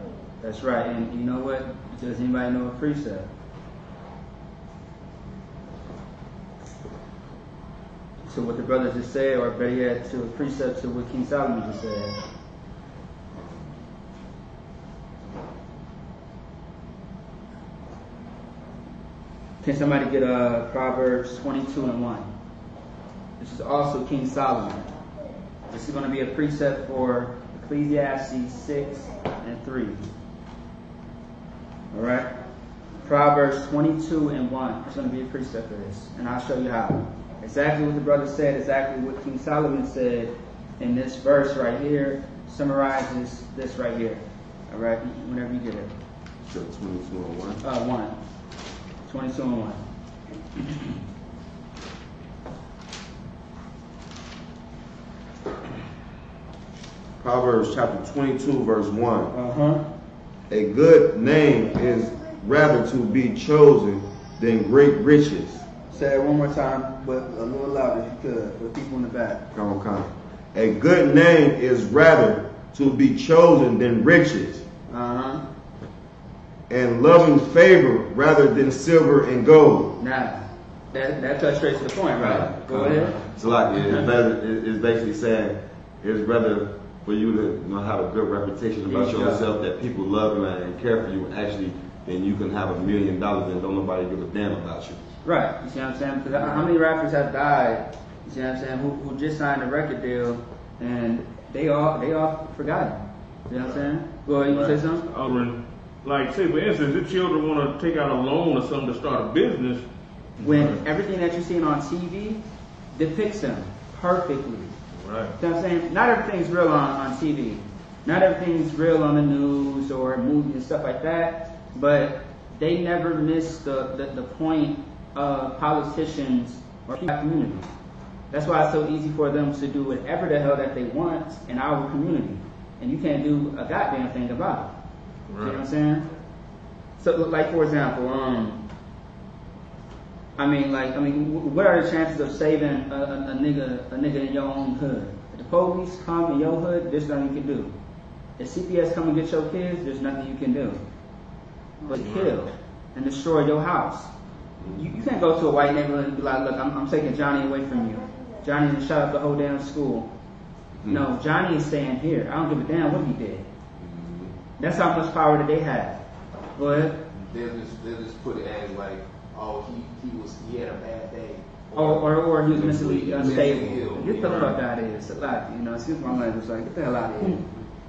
[SPEAKER 1] That's right. And you know what? Does anybody know a precept? So what the brother just said, or better yet, to a precept to what King Solomon just said. Can somebody get Proverbs 22:1? This is also King Solomon. This is going to be a precept for Ecclesiastes 6:3. All right? Proverbs 22:1. It's going to be a precept for this. And I'll show you how. Exactly what the brother said, exactly what King Solomon said in this verse right here summarizes this right here. All right? Whenever you get it.
[SPEAKER 2] So 22:1?
[SPEAKER 1] 1. 22:1.
[SPEAKER 2] Proverbs chapter 22, verse 1. A good name is rather to be chosen than great riches.
[SPEAKER 1] Say it one more time, but a little louder if you could, for people in the back.
[SPEAKER 2] Come on. A good name is rather to be chosen than riches. And loving favor rather than silver and gold.
[SPEAKER 1] Now, that cuts straight to the point, right? Go ahead.
[SPEAKER 2] So like, it's basically saying it's rather for you to have a good reputation about yourself, that people love you and care for you, actually, then you can have $1 million and don't nobody give a damn about you.
[SPEAKER 1] Right. You see what I'm saying? Because how many rappers have died, you see what I'm saying, who just signed a record deal and they all forgotten. You know what I'm saying? Go ahead, you want to say something?
[SPEAKER 3] Like, say, for instance, if children want to take out a loan or something to start a business.
[SPEAKER 1] When everything that you're seeing on TV depicts them perfectly.
[SPEAKER 3] Right.
[SPEAKER 1] You know what I'm saying? Not everything's real on TV. Not everything's real on the news or movies and stuff like that. But they never miss the point of politicians or people in the community. That's why it's so easy for them to do whatever the hell that they want in our community. And you can't do a goddamn thing about it. Right. You know what I'm saying? So, like, for example, what are the chances of saving a nigga in your own hood? If the police come in your hood, there's nothing you can do. If CPS come and get your kids, there's nothing you can do. But kill and destroy your house. You can't go to a white neighborhood and be like, look, I'm taking Johnny away from you. Johnny done shot up the whole damn school. No, Johnny is staying here. I don't give a damn what he did. That's how much power that they have. Go ahead.
[SPEAKER 4] They'll just put it as like, oh, he had a bad day.
[SPEAKER 1] Or he was mentally unstable. Get the fuck out of here. It's a lot, excuse my language, like, get the hell out of here.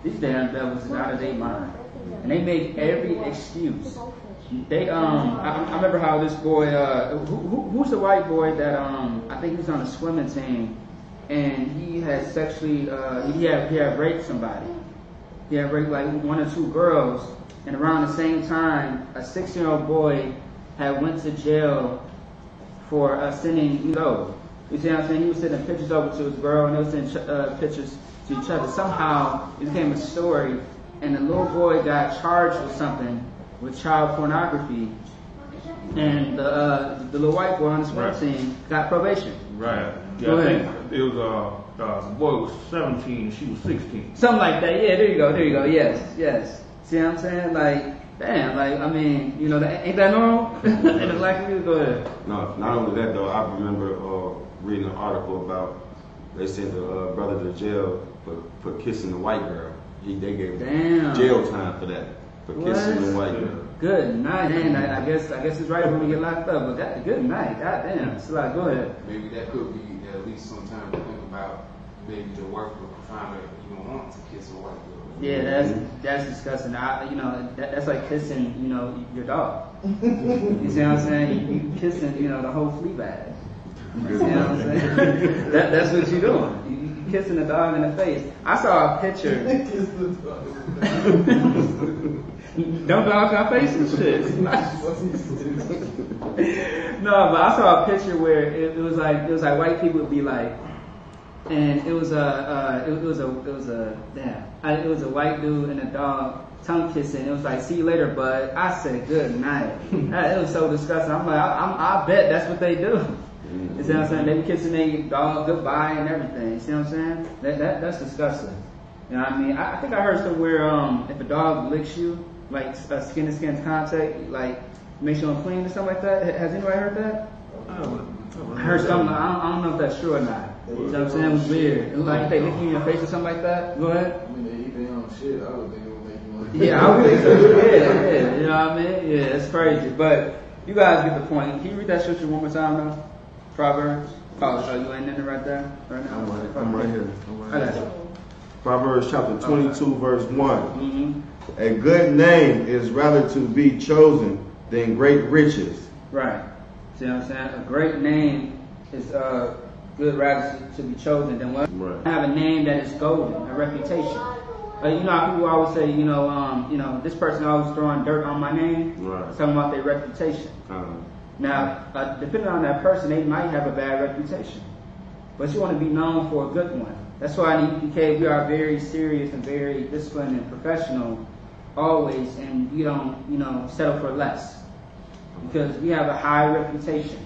[SPEAKER 1] These damn devils is out of their mind. And they make every excuse. They I remember how this boy who's the white boy that I think he was on a swimming team and he had sexually he had raped somebody. He had raped like 1 or 2 girls, and around the same time a 6-year-old boy had went to jail for sending You see what I'm saying? He was sending pictures over to his girl and they were sending pictures to each other. Somehow it became a story and the little boy got charged with something, with child pornography, and the little white boy on the swim team got probation.
[SPEAKER 3] Right. Yeah, I think it was the boy was 17, she was 16.
[SPEAKER 1] Something like that. Yeah, there you go. Yes. See what I'm saying? Like, damn, like, I mean, ain't that normal? In the black community? Go ahead.
[SPEAKER 2] No, not only that though, I remember reading an article about they sent the brother to jail for kissing the white girl. They gave him jail time for that. For kissing the white girl.
[SPEAKER 1] Good night, man. I guess it's right when we get locked up, but good night. Goddamn. So like, go ahead.
[SPEAKER 4] Maybe that could be at least some time to think about maybe the work of a confinement if you don't want to kiss a white girl.
[SPEAKER 1] Yeah, that's disgusting. That's like kissing, your dog. You see what I'm saying? You kissing, the whole flea bag. You see what I'm saying? That's what you're doing. You kissing the dog in the face. I saw a picture. Kiss the dog. Don't dog our faces, shit. No, but I saw a picture where it was like white people would be like, and it was a white dude and a dog tongue kissing. It was like, see you later, bud. I said good night. It was so disgusting. I'm like, I bet that's what they do. You see what I'm saying? They be kissing their dog goodbye and everything. You see what I'm saying? That's disgusting. You know what I mean? I think I heard somewhere if a dog licks you, like skin to skin contact, like makes you unclean or something like that. Has anybody heard that? I heard something. I don't know if that's true or not. You know what I'm saying? It was weird. It was like if they lick you in your face or something like that. Go ahead.
[SPEAKER 5] I mean, they eat their own shit. I would think it would make you want
[SPEAKER 1] Yeah, I would think so. Yeah. You know what I mean? Yeah, it's crazy. But You guys get the point. Can you read that scripture one more time, though? Proverbs. Oh, you ain't in it right there? Right now?
[SPEAKER 2] I'm right here. Proverbs chapter 22, verse 1.
[SPEAKER 1] Mm-hmm.
[SPEAKER 2] A good name is rather to be chosen than great riches.
[SPEAKER 1] Right. See what I'm saying? A great name is good rather to be chosen than what?
[SPEAKER 2] Right.
[SPEAKER 1] Have a name that is golden, a reputation. You know how people always say, you know, this person always throwing dirt on my name.
[SPEAKER 2] Right.
[SPEAKER 1] Talking about their reputation. Now, depending on that person, they might have a bad reputation, but you want to be known for a good one. That's why in EPK we are very serious and very disciplined and professional always, and we don't, you know, settle for less because we have a high reputation.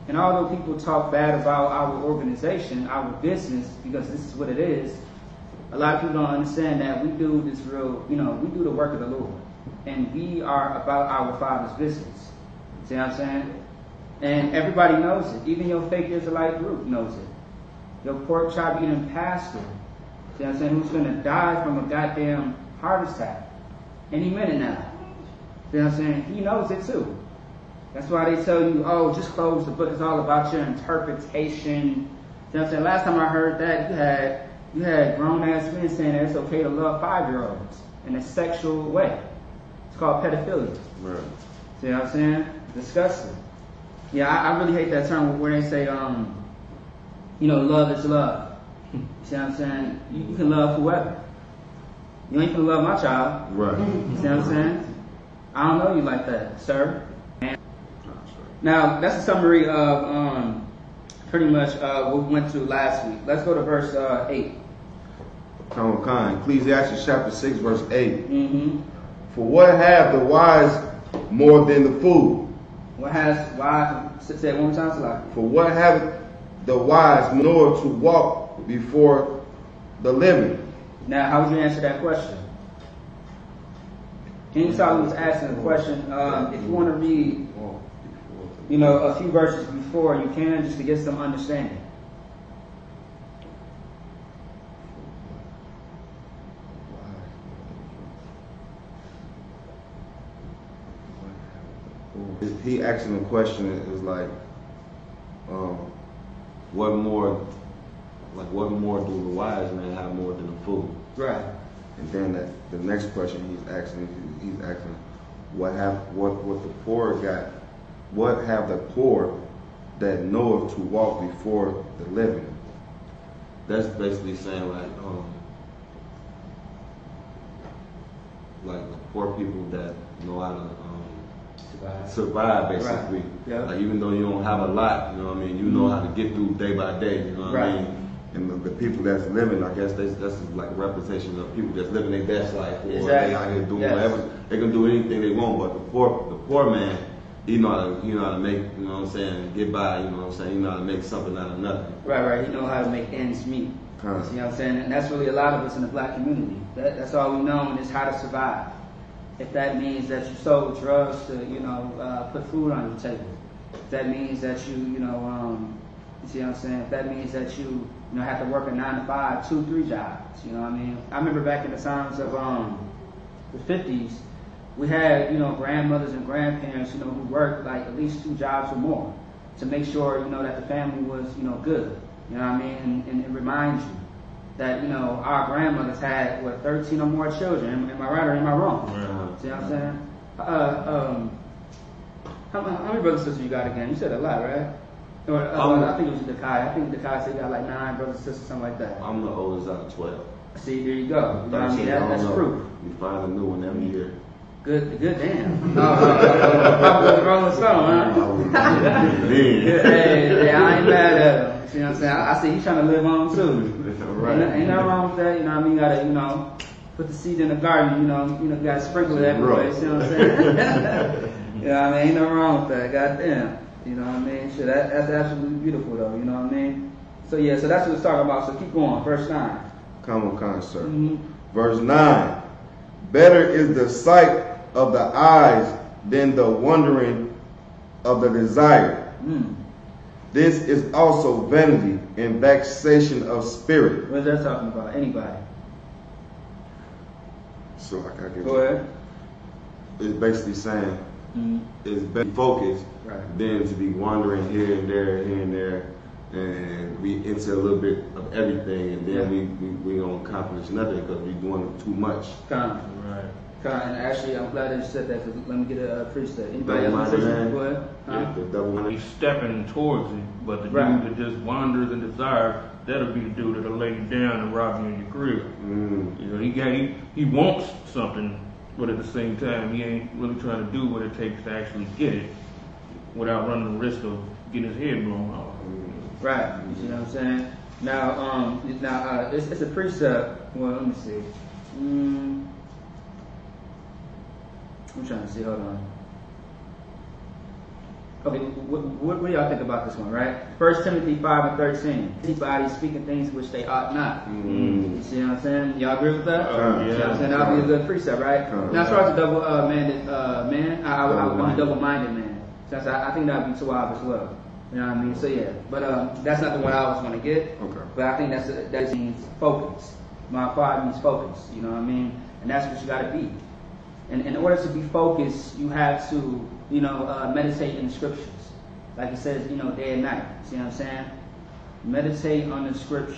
[SPEAKER 1] And although people talk bad about our organization, our business, because this is what it is, a lot of people don't understand that we do this real, you know, we do the work of the Lord, and we are about our Father's business. See what I'm saying? And everybody knows it. Even your fake Israelite group knows it. Your pork chop eating pastor, see what I'm saying, who's going to die from a goddamn heart attack any minute now. See what I'm saying? He knows it too. That's why they tell you, oh, just close the book. It's all about your interpretation. See what I'm saying? Last time I heard that, you had grown-ass men saying that it's okay to love 5-year-olds in a sexual way. It's called pedophilia.
[SPEAKER 2] Right.
[SPEAKER 1] See what I'm saying? Disgusting. Yeah, I really hate that term where they say, you know, love is love. See what I'm saying? You can love whoever. You ain't gonna love my child.
[SPEAKER 2] Right.
[SPEAKER 1] You see what I'm saying? I don't know you like that, sir. Now, that's a summary of pretty much what we went through last week. Let's go to verse 8.
[SPEAKER 2] Ecclesiastes chapter 6, verse 8.
[SPEAKER 1] Mm-hmm.
[SPEAKER 2] For what have the wise more than the fool?
[SPEAKER 1] Why? Say it one more time, Salaki.
[SPEAKER 2] For what have the wise more to walk before the living?
[SPEAKER 1] Now, how would you answer that question? Anytime was asking a question, if you want to read, you know, a few verses before, you can, just to get some understanding.
[SPEAKER 2] He asking the question is like, what more do the wise man have more than the fool?
[SPEAKER 1] Right.
[SPEAKER 2] And then the next question he's asking, what the poor got? What have the poor that knoweth to walk before the living? That's basically saying like the poor people that know how to survive basically.
[SPEAKER 1] Right. Yeah.
[SPEAKER 2] Like even though you don't have a lot, you know what I mean, you know how to get through day by day, you know what I mean? And the people that's living, I guess that's like a representation of people that's living their best life, or they out here doing whatever. They can do anything they want, but the poor man, he know how to make, you know what I'm saying, get by, you know what I'm saying, he know how to make something out of nothing.
[SPEAKER 1] Right. He know how to make ends meet. See what I'm saying? And that's really a lot of us in the black community. That's all we know is how to survive. If that means that you sold drugs to, you know, put food on your table. If that means that you see what I'm saying? If that means that you know, have to work a 9 to 5, 2, 3 jobs. You know what I mean? I remember back in the times of the 50s, we had, you know, grandmothers and grandparents, you know, who worked like at least 2 jobs or more to make sure, you know, that the family was, you know, good. You know what I mean? And it reminds you that, you know, our grandmothers had, 13 or more children. Am I right or am I wrong?
[SPEAKER 2] Yeah.
[SPEAKER 1] See what I'm saying? How many brothers and sisters you got again? You said a lot, right? Or, I think it was Dakai. I think Dakai said you got like 9 brothers and sisters, something like that.
[SPEAKER 2] I'm the oldest out of 12.
[SPEAKER 1] See, there you go. You know what I mean? That's proof.
[SPEAKER 2] You find a new one every year.
[SPEAKER 1] Good damn. Probably the Rolling Stone, huh? Hey, I ain't mad at him. See what I'm saying? I see he's trying to live on too.
[SPEAKER 2] Right.
[SPEAKER 1] Ain't nothing wrong with that. You know what I mean? You gotta, you know, put the seed in the garden. You know, you gotta sprinkle it everywhere. See what I'm saying? You know what I mean? Ain't nothing wrong with that. Goddamn. You know what I mean? Shit, that's absolutely beautiful though. You know what I mean? So yeah, so that's what it's talking about. So keep going. Verse 9.
[SPEAKER 2] Come on, sir.
[SPEAKER 1] Mm-hmm.
[SPEAKER 2] Verse 9. Better is the sight of the eyes than the wondering of the desire.
[SPEAKER 1] Mm.
[SPEAKER 2] This is also vanity and vexation of spirit.
[SPEAKER 1] What is that talking about? Anybody?
[SPEAKER 2] So I gotta get
[SPEAKER 1] Go ahead.
[SPEAKER 2] It's basically saying It's better focused
[SPEAKER 1] Right.
[SPEAKER 2] than to be wandering here and there, and we into a little bit of everything, and then we don't accomplish nothing because we're doing too much.
[SPEAKER 1] Right. And actually, I'm glad that you said that, because let me get a precept. Anybody else want to say something? Go ahead.
[SPEAKER 3] Yeah, the double he's stepping towards it, but the dude that just wanders and desires, that'll be the dude that'll lay you down and rob you in your crib. You know, he wants something, but at the same time, he ain't really trying to do what it takes to actually get it without running the risk of getting his head blown off.
[SPEAKER 1] Right. You see what I'm saying? Now, it's a precept. Well, let me see. I'm trying to see. Hold on. Okay, what do y'all think about this one, right? 1 Timothy 5:13. Anybody speaking things which they ought not. You see what I'm saying? Y'all agree with that?
[SPEAKER 3] Yeah.
[SPEAKER 1] You see what I'm saying? That'll be a good precept, right? Now, as far as a double-minded man, I'm a double-minded man. So I think that would be too obvious as well. You know what I mean? So yeah, but that's not the one I was going to get.
[SPEAKER 2] Okay.
[SPEAKER 1] But I think that means focus. My part means focus. You know what I mean? And that's what you got to be. And in order to be focused, you have to, meditate in the scriptures. Like it says, day and night. See what I'm saying? Meditate on the scriptures.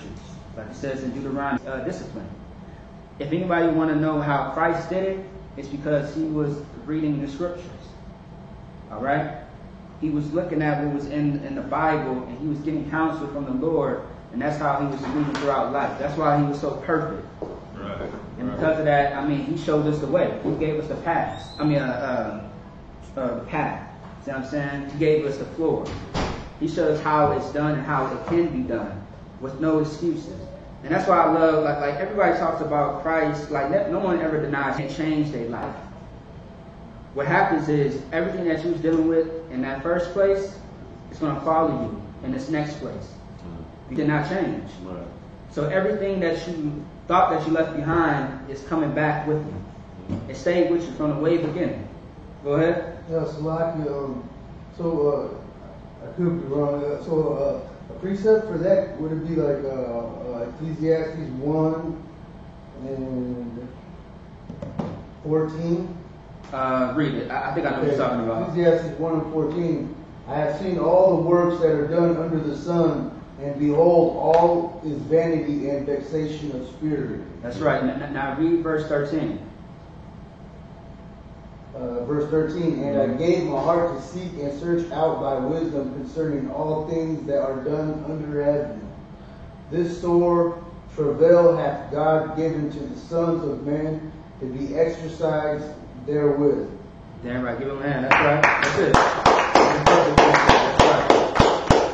[SPEAKER 1] Like it says in Deuteronomy, discipline. If anybody want to know how Christ did it, it's because he was reading the scriptures. All right? He was looking at what was in the Bible, and he was getting counsel from the Lord, and that's how he was moving throughout life. That's why he was so perfect.
[SPEAKER 3] Right.
[SPEAKER 1] And because of that, he showed us the way. He gave us the path. The path. See what I'm saying? He gave us the floor. He showed us how it's done and how it can be done with no excuses. And that's why I love, like everybody talks about Christ, no one ever denies he changed their life. What happens is everything that you was dealing with in that first place is going to follow you in this next place. You did not change.
[SPEAKER 2] Right.
[SPEAKER 1] So everything that you thought that you left behind is coming back with you. It stayed with you from the way beginning. Go ahead.
[SPEAKER 5] Yeah, so I could be wrong. A precept for that, would it be like Ecclesiastes 1 and 14?
[SPEAKER 1] Read it. I think I know what you're talking about.
[SPEAKER 5] Ecclesiastes 1 and 14. I have seen all the works that are done under the sun, and behold, all is vanity and vexation of spirit.
[SPEAKER 1] That's right. Now read verse 13.
[SPEAKER 5] Verse 13, and I gave my heart to seek and search out thy wisdom concerning all things that are done under heaven. This sore travail hath God given to the sons of men to be exercised therewith.
[SPEAKER 1] Damn right. Give him a hand. That's right. That's it. That's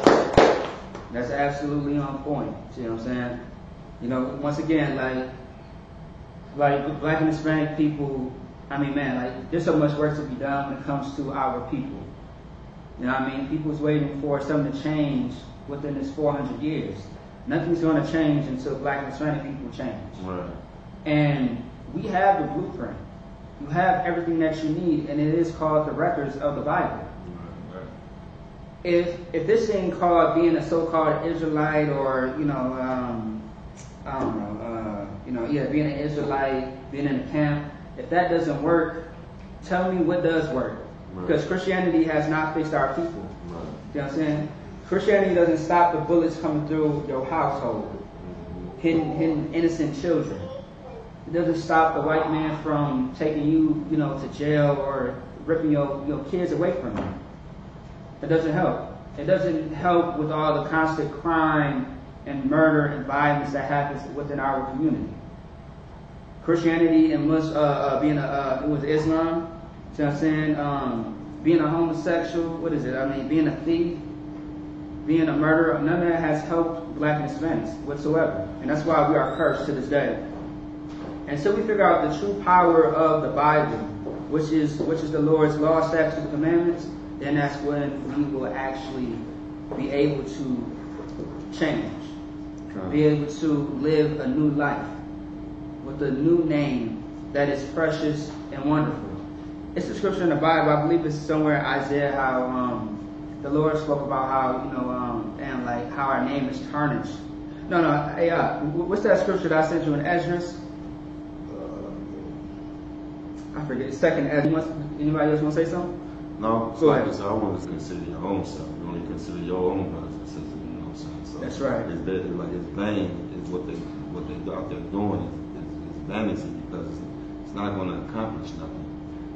[SPEAKER 1] right. That's absolutely on point. See what I'm saying? Once again, like Black and Hispanic people, there's so much work to be done when it comes to our people. You know what I mean? People's waiting for something to change within this 400 years. Nothing's going to change until Black and Hispanic people change.
[SPEAKER 2] Right.
[SPEAKER 1] And we have the blueprint. You have everything that you need, and it is called the records of the Bible. If this ain't called being a so-called Israelite, or being an Israelite, being in a camp, if that doesn't work, tell me what does work.
[SPEAKER 2] Right.
[SPEAKER 1] Because Christianity has not fixed our people.
[SPEAKER 2] Right.
[SPEAKER 1] You know what I'm saying? Christianity doesn't stop the bullets coming through your household, hitting innocent children. It doesn't stop the white man from taking you, to jail or ripping your kids away from you. It doesn't help. It doesn't help with all the constant crime and murder and violence that happens within our community. Christianity and being it was Islam. See what I'm saying? Being a homosexual, being a thief, being a murderer, none of that has helped Black and Hispanics whatsoever. And that's why we are cursed to this day. Until we figure out the true power of the Bible, which is the Lord's law, statutes, and commandments, then that's when we will actually be able to change, be able to live a new life with a new name that is precious and wonderful. It's a scripture in the Bible, I believe it's somewhere in Isaiah, how the Lord spoke about how, how our name is tarnished. Hey, what's that scripture that I sent you in Esdras? I forget. Second Esdras. Anybody else want to say something?
[SPEAKER 2] No,
[SPEAKER 1] Go
[SPEAKER 2] like
[SPEAKER 1] ahead.
[SPEAKER 2] I said, I want to consider your own self. You only consider your own brothers and sisters, you know what I'm saying? So
[SPEAKER 1] That's right.
[SPEAKER 2] It's better, like it's vain is what they out there doing is vanity because it's not going to accomplish nothing.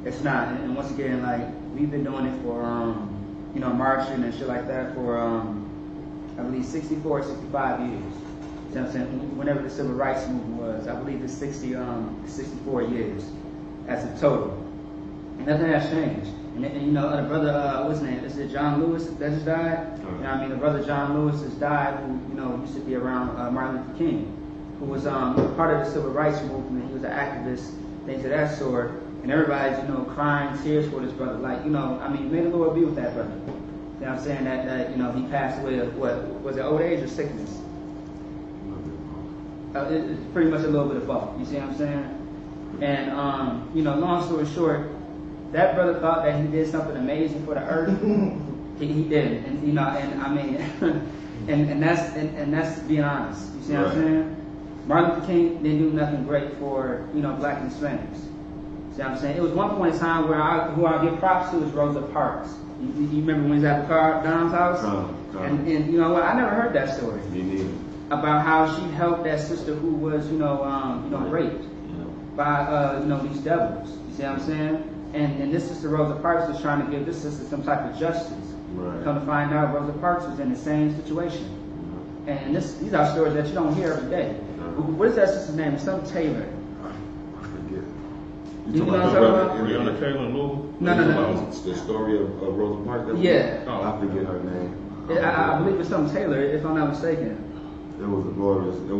[SPEAKER 1] It's not, and once again, like we've been doing it for marching and shit like that for I believe 64, 65 years. You know what I'm saying? Whenever the civil rights movement was, I believe it's 64 years as a total. And nothing has changed. And the brother, what's his name? Is it John Lewis that just died? You know what I mean? The brother John Lewis has died, who used to be around Martin Luther King, who was part of the civil rights movement. He was an activist, things of that sort. And everybody's, crying tears for this brother. Like, may the Lord be with that brother. You know what I'm saying? That he passed away of what? Was it old age or sickness? It's pretty much a little bit of both. You see what I'm saying? And, long story short, that brother thought that he did something amazing for the earth. he didn't. And that's being honest. You see what I'm saying? Martin Luther King didn't do nothing great for, black and Hispanics. See what I'm saying? It was one point in time where who I give props to is Rosa Parks. You remember when he was at Don's house? And you know what? I never heard that story.
[SPEAKER 2] Me neither.
[SPEAKER 1] About how she helped that sister who was, raped by, these devils. You see what I'm saying? And this sister Rosa Parks was trying to give this sister some type of justice.
[SPEAKER 2] Right.
[SPEAKER 1] Come to find out, Rosa Parks was in the same situation. And these are stories that you don't hear every day. What is that sister's name? Some Taylor.
[SPEAKER 2] I forget.
[SPEAKER 1] You know what I'm talking about?
[SPEAKER 3] Breonna Taylor in Louisville?
[SPEAKER 1] No.
[SPEAKER 2] The story of Rosa Parks?
[SPEAKER 1] Yeah.
[SPEAKER 2] I forget her name.
[SPEAKER 1] I believe it's some Taylor, if I'm not mistaken.
[SPEAKER 2] It was a glorious story.
[SPEAKER 1] It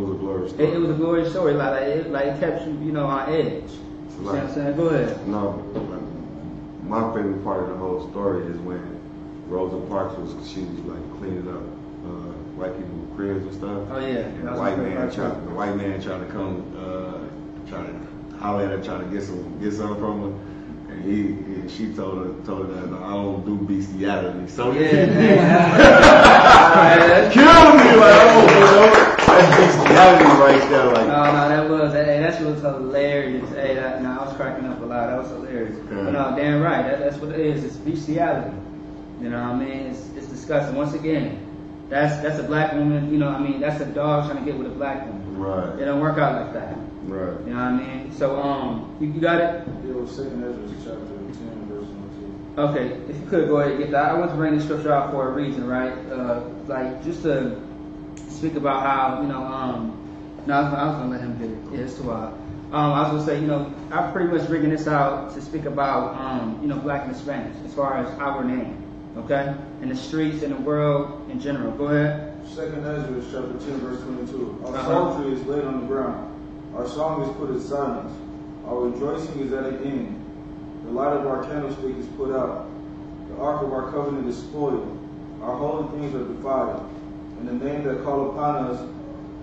[SPEAKER 1] was a glorious story. Like it kept you, on edge. You see what I'm saying? Go ahead.
[SPEAKER 2] No, my favorite part of the whole story is when Rosa Parks was cleaning up white people's cribs and stuff.
[SPEAKER 1] Oh yeah.
[SPEAKER 2] And the white man trying to come, trying to holler at her, trying to get some from her. And she told her that I don't do bestiality. So
[SPEAKER 1] yeah,
[SPEAKER 2] kill me that's bestiality right there. Like
[SPEAKER 1] no, that shit was hilarious. I was cracking up a lot. That was hilarious.
[SPEAKER 2] Yeah.
[SPEAKER 1] But damn right. That's what it is. It's bestiality. You know what I mean? It's disgusting. Once again, that's a black woman. That's a dog trying to get with a black woman.
[SPEAKER 2] Right.
[SPEAKER 1] It don't work out like that.
[SPEAKER 2] Right.
[SPEAKER 1] You know what I mean? So you got it?
[SPEAKER 5] It was 2 Ezra chapter 10 verse 1 2.
[SPEAKER 1] Okay, if you could go ahead and get that. I want to bring this scripture out for a reason, right? Just to speak about how, no, I was going to let him get it. Yeah, it's too wild. I was going to say, I'm pretty much bringing this out to speak about, black and Hispanics as far as our name, okay? In the streets, in the world, in general. Go ahead.
[SPEAKER 5] 2 Ezra chapter 10 verse 22. Our psaltery is laid on the ground. Our song is put in silence. Our rejoicing is at an end. The light of our candlestick is put out. The ark of our covenant is spoiled. Our holy things are defiled. And the name that call upon us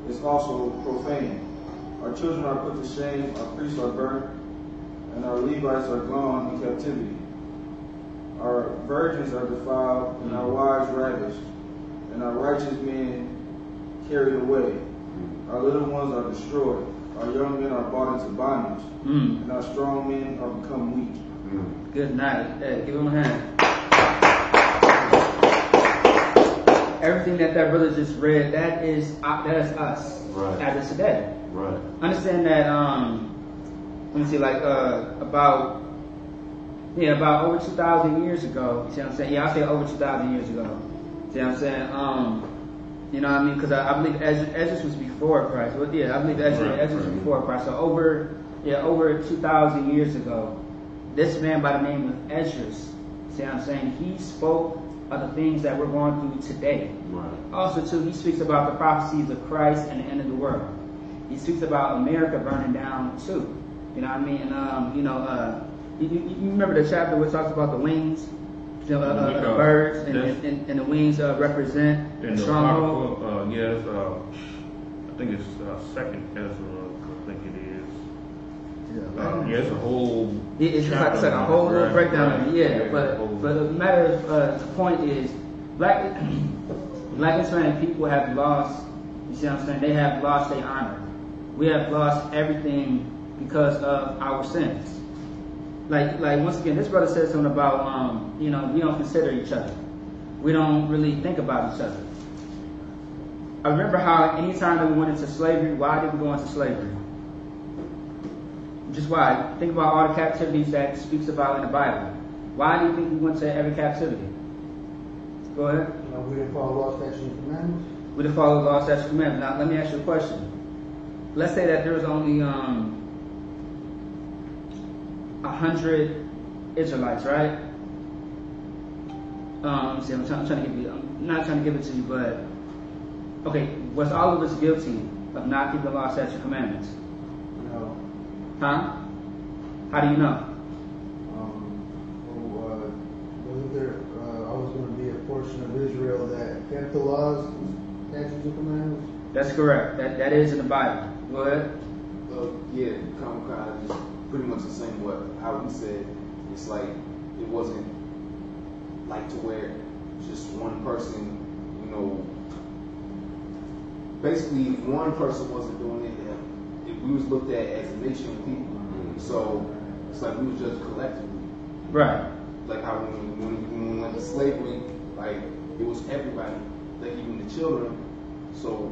[SPEAKER 5] is also profane. Our children are put to shame. Our priests are burnt. And our Levites are gone in captivity. Our virgins are defiled, and our wives ravished. And our righteous men carried away. Our little ones are destroyed. Our young men are brought into bondage. And our strong men are become weak.
[SPEAKER 1] Good night. Hey, give him a hand. Everything that brother just read, that is us.
[SPEAKER 2] Right.
[SPEAKER 1] As of today.
[SPEAKER 2] Right.
[SPEAKER 1] Understand that, let me see, about over 2,000 years ago, you see what I'm saying? Yeah, I'll say over 2,000 years ago. See what I'm saying? You know what I mean? Because I believe Esdras was before Christ. Well, yeah, I believe Esdras was before Christ. So over 2,000 years ago, this man by the name of Esdras, see what I'm saying? He spoke of the things that we're going through today.
[SPEAKER 2] Right.
[SPEAKER 1] Also, too, he speaks about the prophecies of Christ and the end of the world. He speaks about America burning down, too. You know what I mean? And, you remember the chapter where it talks about the wings? The birds and the wings represent the stronghold.
[SPEAKER 3] I think it's second Ezra. I think it is. It's a whole.
[SPEAKER 1] It's like a whole little breakdown of it. Yeah, but the matter of the point is, black and Hispanic people have lost. You see what I'm saying? They have lost their honor. We have lost everything because of our sins. Like once again, this brother said something about, we don't consider each other. We don't really think about each other. I remember how anytime that we went into slavery, why did we go into slavery? Just why? Think about all the captivities that it speaks about in the Bible. Why do you think we went to every captivity? Go ahead.
[SPEAKER 5] We didn't follow law, statutes, and commandments.
[SPEAKER 1] We didn't follow law, statutes, and commandments. Now, let me ask you a question. Let's say that there's only 100 Israelites, right? See, I'm not trying to give it to you, but okay, was all of us guilty of not keeping the law, statutes, and commandments?
[SPEAKER 5] No.
[SPEAKER 1] Huh? How do you know?
[SPEAKER 5] Wasn't there always going to be a portion of Israel that kept the laws, statutes, and commandments?
[SPEAKER 1] That's correct. That is in the Bible. Go ahead.
[SPEAKER 4] Yeah, kind of just pretty much the same what how we said. It's like it wasn't like to where just one person, basically if one person wasn't doing it, we was looked at as a nation of people. So it's like we was judged collectively.
[SPEAKER 1] Right.
[SPEAKER 4] Like how when we went to slavery, like it was everybody, like even the children. So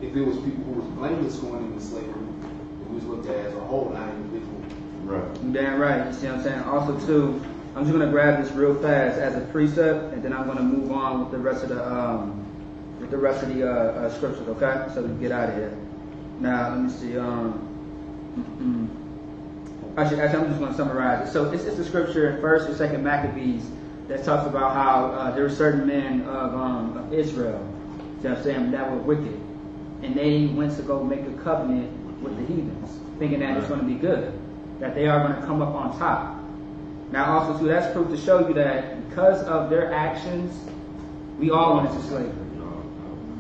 [SPEAKER 4] if it was people who was blameless going into slavery, we was looked at as a whole, not individual.
[SPEAKER 2] Right.
[SPEAKER 1] Damn right. You see what I'm saying? Also too, I'm just gonna grab this real fast as a precept, and then I'm gonna move on with the rest of the scriptures. Okay, so we can get out of here. Now let me see. Actually, I'm just gonna summarize it. So it's the scripture in 1st or 2nd Maccabees that talks about how there were certain men of Israel, you know what I'm saying, that were wicked, and they went to go make a covenant with the heathens, thinking that it's going to be good, that they are going to come up on top. Now also too, that's proof to show you that because of their actions, we all went into slavery.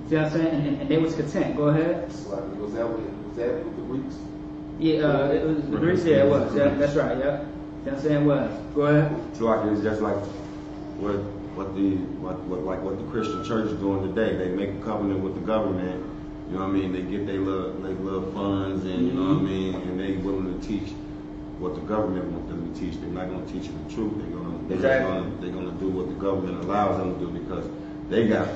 [SPEAKER 1] See what I'm saying? And they was content. Go ahead.
[SPEAKER 4] Was that with the Greeks?
[SPEAKER 1] Yeah, it was the Greeks. Yeah, it was. Yeah, that's right. Yeah. See what I'm saying? It was. Go ahead.
[SPEAKER 2] So like it's just like what the Christian church is doing today. They make a covenant with the government. You know what I mean? They get their little funds, and you know what I mean, and they willing to teach what the government wants them to teach. They're not going to teach you the truth. They're going to do what the government allows them to do because they get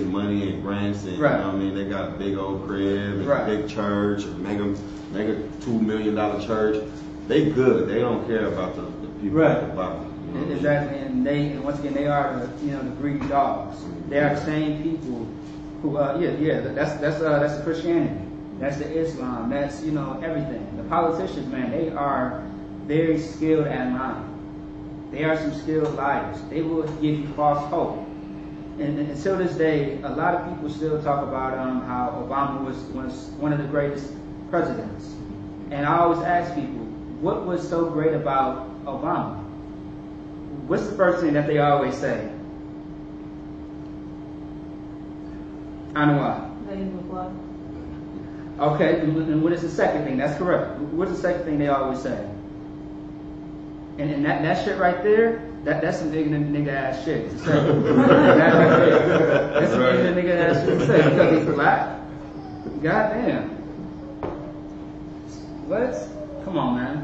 [SPEAKER 2] money and grants, and
[SPEAKER 1] right.
[SPEAKER 2] You know what I mean. They got a big old crib, and
[SPEAKER 1] right.
[SPEAKER 2] a big church, make a $2 million church. They good. They don't care about the people
[SPEAKER 1] right.
[SPEAKER 2] at the bottom. You know
[SPEAKER 1] exactly, and once again they are the greedy dogs. They are the same people who that's the Christianity, that's the Islam, that's everything. The politicians, man, they are very skilled at lying. They are some skilled liars. They will give you false hope. And until this day, a lot of people still talk about how Obama was one of the greatest presidents. And I always ask people, what was so great about Obama? What's the first thing that they always say? I know why. Okay, and what is the second thing? That's correct. What's the second thing they always say? And that shit right there, that's some ignorant nigga ass shit to say. That right there. That's some ignorant nigga ass shit to say because he's black. Goddamn. What? Come on, man.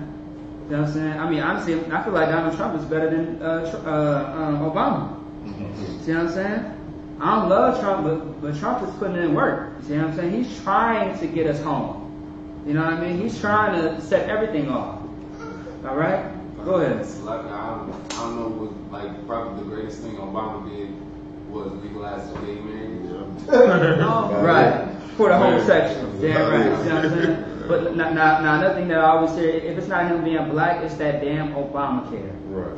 [SPEAKER 1] You know what I'm saying? I mean, honestly, I feel like Donald Trump is better than Obama. See what I'm saying? I don't love Trump, but Trump is putting in work. You see what I'm saying? He's trying to get us home. You know what I mean? He's trying to set everything off. All right? Go ahead.
[SPEAKER 4] I don't know what, probably the greatest thing Obama did was legalize the gay marriage.
[SPEAKER 1] Right. For the homosexuals. Damn right. You know what I'm saying? But now another thing that I always say, if it's not him being black, it's that damn Obamacare.
[SPEAKER 2] Right.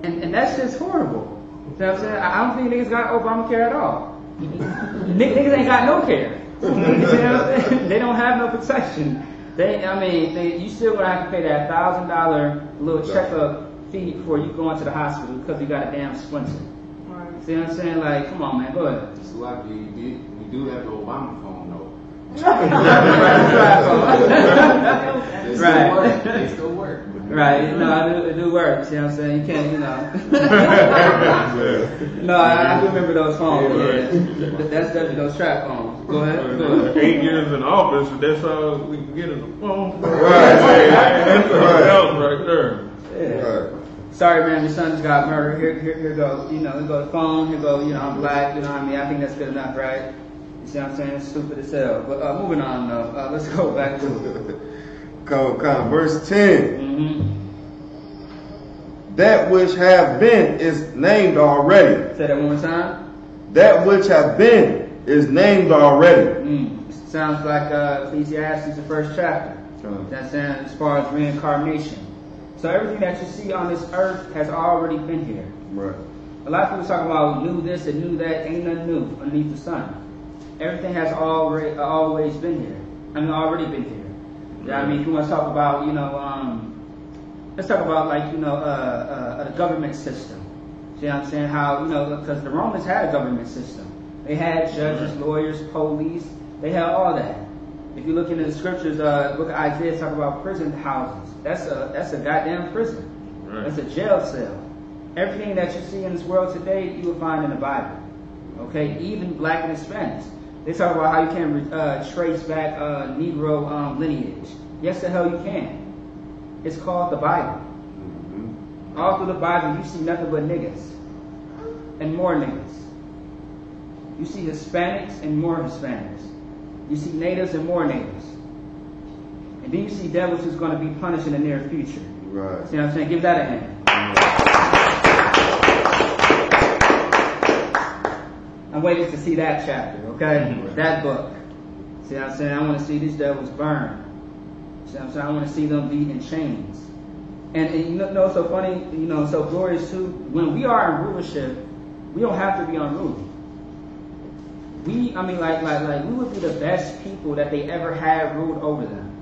[SPEAKER 1] And that's just horrible. You know what I'm saying? I don't think niggas got Obamacare at all. Niggas ain't got no care. You know what I'm saying? They don't have no protection. You still gonna have to pay that $1,000 little checkup fee before you go into the hospital because you got a damn splinter. Right. See what I'm saying? Like, come on, man, go ahead.
[SPEAKER 4] It's like we do have the Obama phone though.
[SPEAKER 1] Right.
[SPEAKER 4] They still work.
[SPEAKER 1] Right, it do work. See what I'm saying? You can't, No, I do remember those phones. Yeah. That's definitely those trap phones. Go ahead.
[SPEAKER 3] 8 years in office, that's all we can get in the phone.
[SPEAKER 2] Right.
[SPEAKER 3] That's something else right there.
[SPEAKER 1] Yeah.
[SPEAKER 2] Right.
[SPEAKER 1] Sorry, man, your son just got murdered. Here go, here go the phone. Here go, I'm black. You know what I mean? I think that's good enough, right? You see what I'm saying? It's stupid as hell. But moving on, though. Let's go back to it.
[SPEAKER 2] Verse 10.
[SPEAKER 1] Mm-hmm.
[SPEAKER 2] That which have been is named already.
[SPEAKER 1] Say that one more time.
[SPEAKER 2] That which have been is named already.
[SPEAKER 1] Sounds like Ecclesiastes, the first chapter. That's saying as far as reincarnation. So everything that you see on this earth has already been here.
[SPEAKER 2] Right.
[SPEAKER 1] A lot of people talk about knew this and knew that. Ain't nothing new underneath the sun. Everything has always been here. Already been here. Yeah, I mean, if you want to talk about, let's talk about the government system. See what I'm saying? How, because the Romans had a government system. They had judges, lawyers, police. They had all that. If you look into the scriptures, book of Isaiah talk about prison houses. That's a goddamn prison. Right. That's a jail cell. Everything that you see in this world today, you will find in the Bible. Okay, even black and Hispanics. They talk about how you can trace back Negro lineage. Yes, the hell you can. It's called the Bible. Mm-hmm. All through the Bible, you see nothing but niggas and more niggas. You see Hispanics and more Hispanics. You see natives and more natives. And then you see devils who's going to be punished in the near future.
[SPEAKER 2] Right.
[SPEAKER 1] See what I'm saying? Give that a hand. I'm waiting to see that chapter, okay? That book. See what I'm saying? I want to see these devils burn. See what I'm saying? I want to see them be in chains. And you know, so funny, so glorious too. When we are in rulership, we don't have to be unruly. We would be the best people that they ever had ruled over them.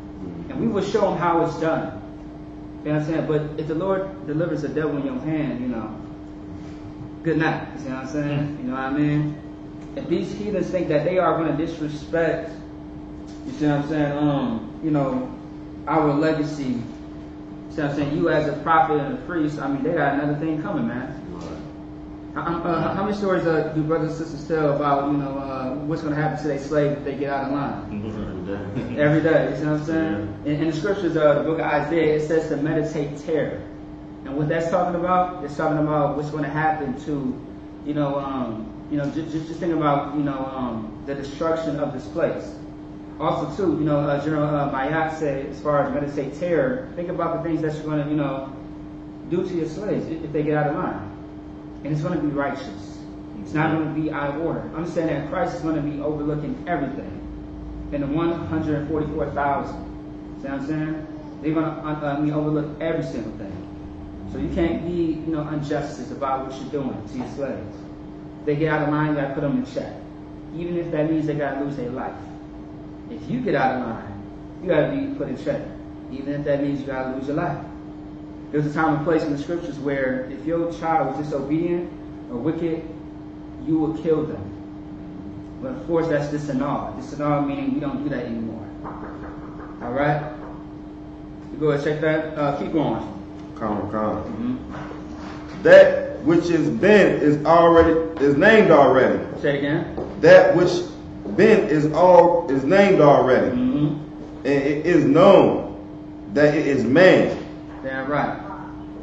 [SPEAKER 1] And we would show them how it's done. You know what I'm saying? But if the Lord delivers the devil in your hand, good night. You see what I'm saying? You know what I mean? If these heathens think that they are going to disrespect, you see what I'm saying, our legacy, you see what I'm saying, you as a prophet and a priest, they got another thing coming, man. How many stories do brothers and sisters tell about, what's going to happen to their slaves if they get out of line? Every day, you see what I'm saying? Yeah. In the scriptures, the book of Isaiah, it says to meditate terror. And what that's talking about, it's talking about what's going to happen to, just think about, the destruction of this place. Also, too, General Mayat said, as far as meditate terror, think about the things that you're going to, do to your slaves if they get out of line. And it's going to be righteous. It's not going to be out of order. Understand that Christ is going to be overlooking everything. And the 144,000, see what I'm saying? They're going to overlook every single thing. So you can't be, unjustice about what you're doing to your slaves. If they get out of line, you got to put them in check. Even if that means they got to lose their life. If you get out of line, you got to be put in check. Even if that means you got to lose your life. There's a time and place in the scriptures where if your child was disobedient or wicked, you will kill them. But of course, that's disannul. Disannul meaning we don't do that anymore. All right? You go ahead, check that. Keep going.
[SPEAKER 2] Calm. Mm-hmm. That which is been is named already.
[SPEAKER 1] Say it again.
[SPEAKER 2] That which been is named already. Mm-hmm. And it is known that it is man.
[SPEAKER 1] Damn right.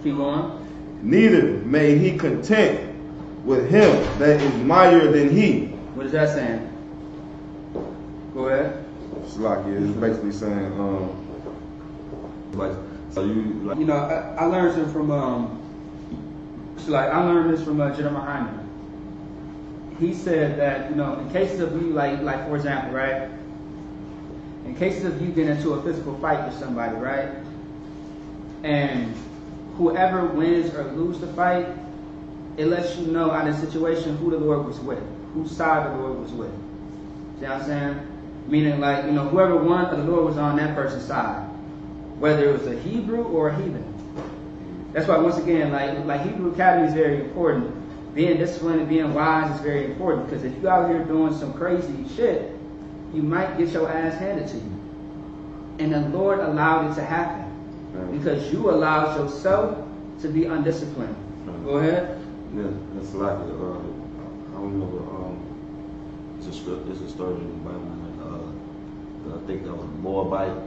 [SPEAKER 1] Keep going.
[SPEAKER 2] Neither may he content with him that is mightier than he.
[SPEAKER 1] What is that saying? Go ahead.
[SPEAKER 2] It's basically saying,
[SPEAKER 1] I learned this from, I learned this from Jeremiah Hyman. He said that, in cases of you, like for example, right? In cases of you getting into a physical fight with somebody, right? And whoever wins or loses the fight, it lets you know out of the situation who the Lord was with, whose side the Lord was with. See what I'm saying? Meaning whoever won, the Lord was on that person's side. Whether it was a Hebrew or a heathen. That's why once again, like Hebrew Academy is very important. Being disciplined and being wise is very important, because if you're out here doing some crazy shit, you might get your ass handed to you. And the Lord allowed it to happen. Because you allowed yourself to be undisciplined. Go ahead.
[SPEAKER 2] Yeah, that's like I don't know. It's a story in the Bible. I think that was a Moabite,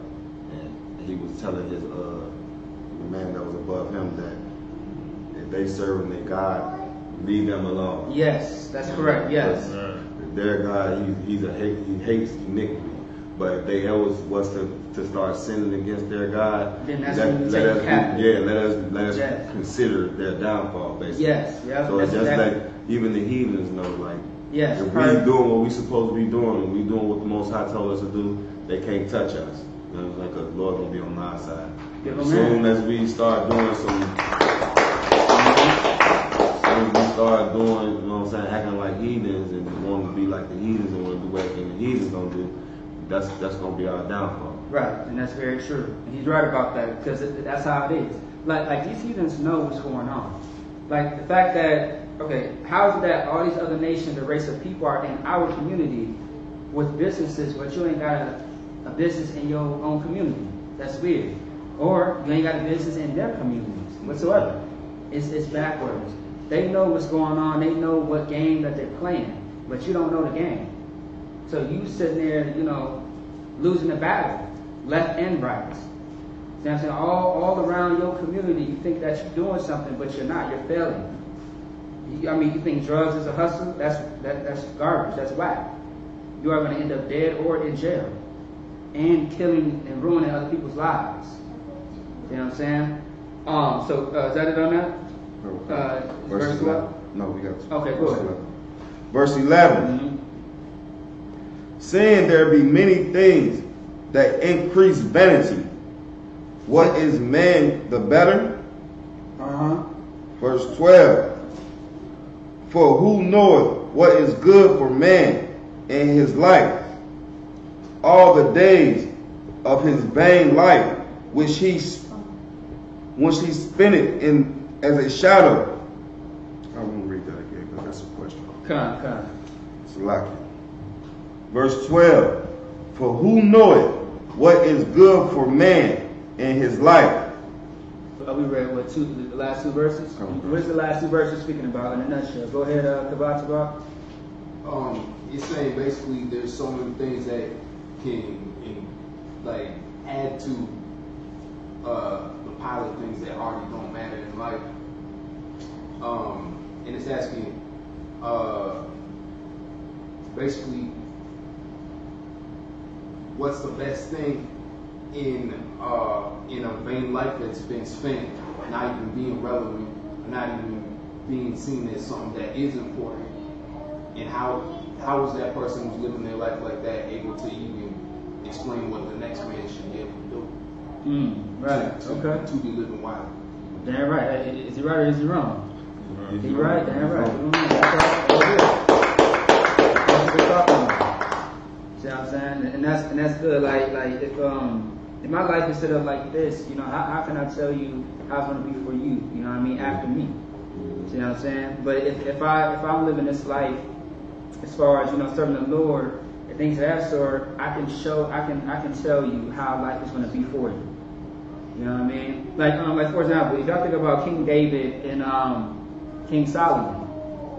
[SPEAKER 2] and he was telling his the man that was above him that if they serving their God, leave them alone.
[SPEAKER 1] Yes, that's correct. Yes.
[SPEAKER 2] Their God, he hates iniquity. But if they always was to start sinning against their God,
[SPEAKER 1] then that's when you take it captive.
[SPEAKER 2] Let us consider their downfall, basically.
[SPEAKER 1] Yes, yeah.
[SPEAKER 2] So it's just like even the heathens know, like,
[SPEAKER 1] yes,
[SPEAKER 2] if we doing what we supposed to be doing, and we doing what the Most High told us to do, they can't touch us. You know, it's like the Lord gonna be on our side. As soon as we start doing some, you know what I'm saying, acting like heathens and wanting to be like the heathens and want to do everything the heathens gonna do, that's gonna be our downfall.
[SPEAKER 1] Right, and that's very true. And he's right about that because that's how it is. Like these heathens know what's going on. Like the fact that, okay, how is it that all these other nations, the race of people, are in our community with businesses, but you ain't got a business in your own community? That's weird. Or you ain't got a business in their communities whatsoever. It's backwards. They know what's going on. They know what game that they're playing, but you don't know the game. So you sitting there, you know, losing the battle, left and right. See what I'm saying? All around your community, you think that you're doing something, but you're not. You're failing. You think drugs is a hustle? That's garbage. That's whack. You are going to end up dead or in jail, and killing and ruining other people's lives. You know what I'm saying? So is that it on that? Verse 12?
[SPEAKER 2] No, we got to.
[SPEAKER 1] Okay, go ahead.
[SPEAKER 2] Verse 11.
[SPEAKER 1] Mm-hmm.
[SPEAKER 2] Saying there be many things that increase vanity, what is man the better? Verse 12. For who knoweth what is good for man in his life, all the days of his vain life, which he spent in as a shadow. I won't read that again because that's a question.
[SPEAKER 1] Come.
[SPEAKER 2] It's lucky. Verse 12. For who knoweth what is good for man in his life?
[SPEAKER 1] We read the last two verses? What's the last two verses speaking about in a nutshell? Go ahead, Kabat.
[SPEAKER 4] It's saying basically there's so many things that can like add to the pile of things that already don't matter in life. And it's asking basically what's the best thing in a vain life that's been spent, not even being relevant, not even being seen as something that is important, and how is that person who's living their life like that able to even explain what the next man should be able to do?
[SPEAKER 1] Right. Okay.
[SPEAKER 4] To be living wild.
[SPEAKER 1] Damn right. Is he right or is he wrong? He right. Damn right. That's what we're talking about. See what I'm saying? And that's good. Like if my life is set up like this, you know, how can I tell you how it's gonna be for you? You know what I mean? After me. See what I'm saying? But if I'm living this life, as far as, you know, serving the Lord and things of that sort, I can tell you how life is gonna be for you. You know what I mean? Like for example, if y'all think about King David and King Solomon.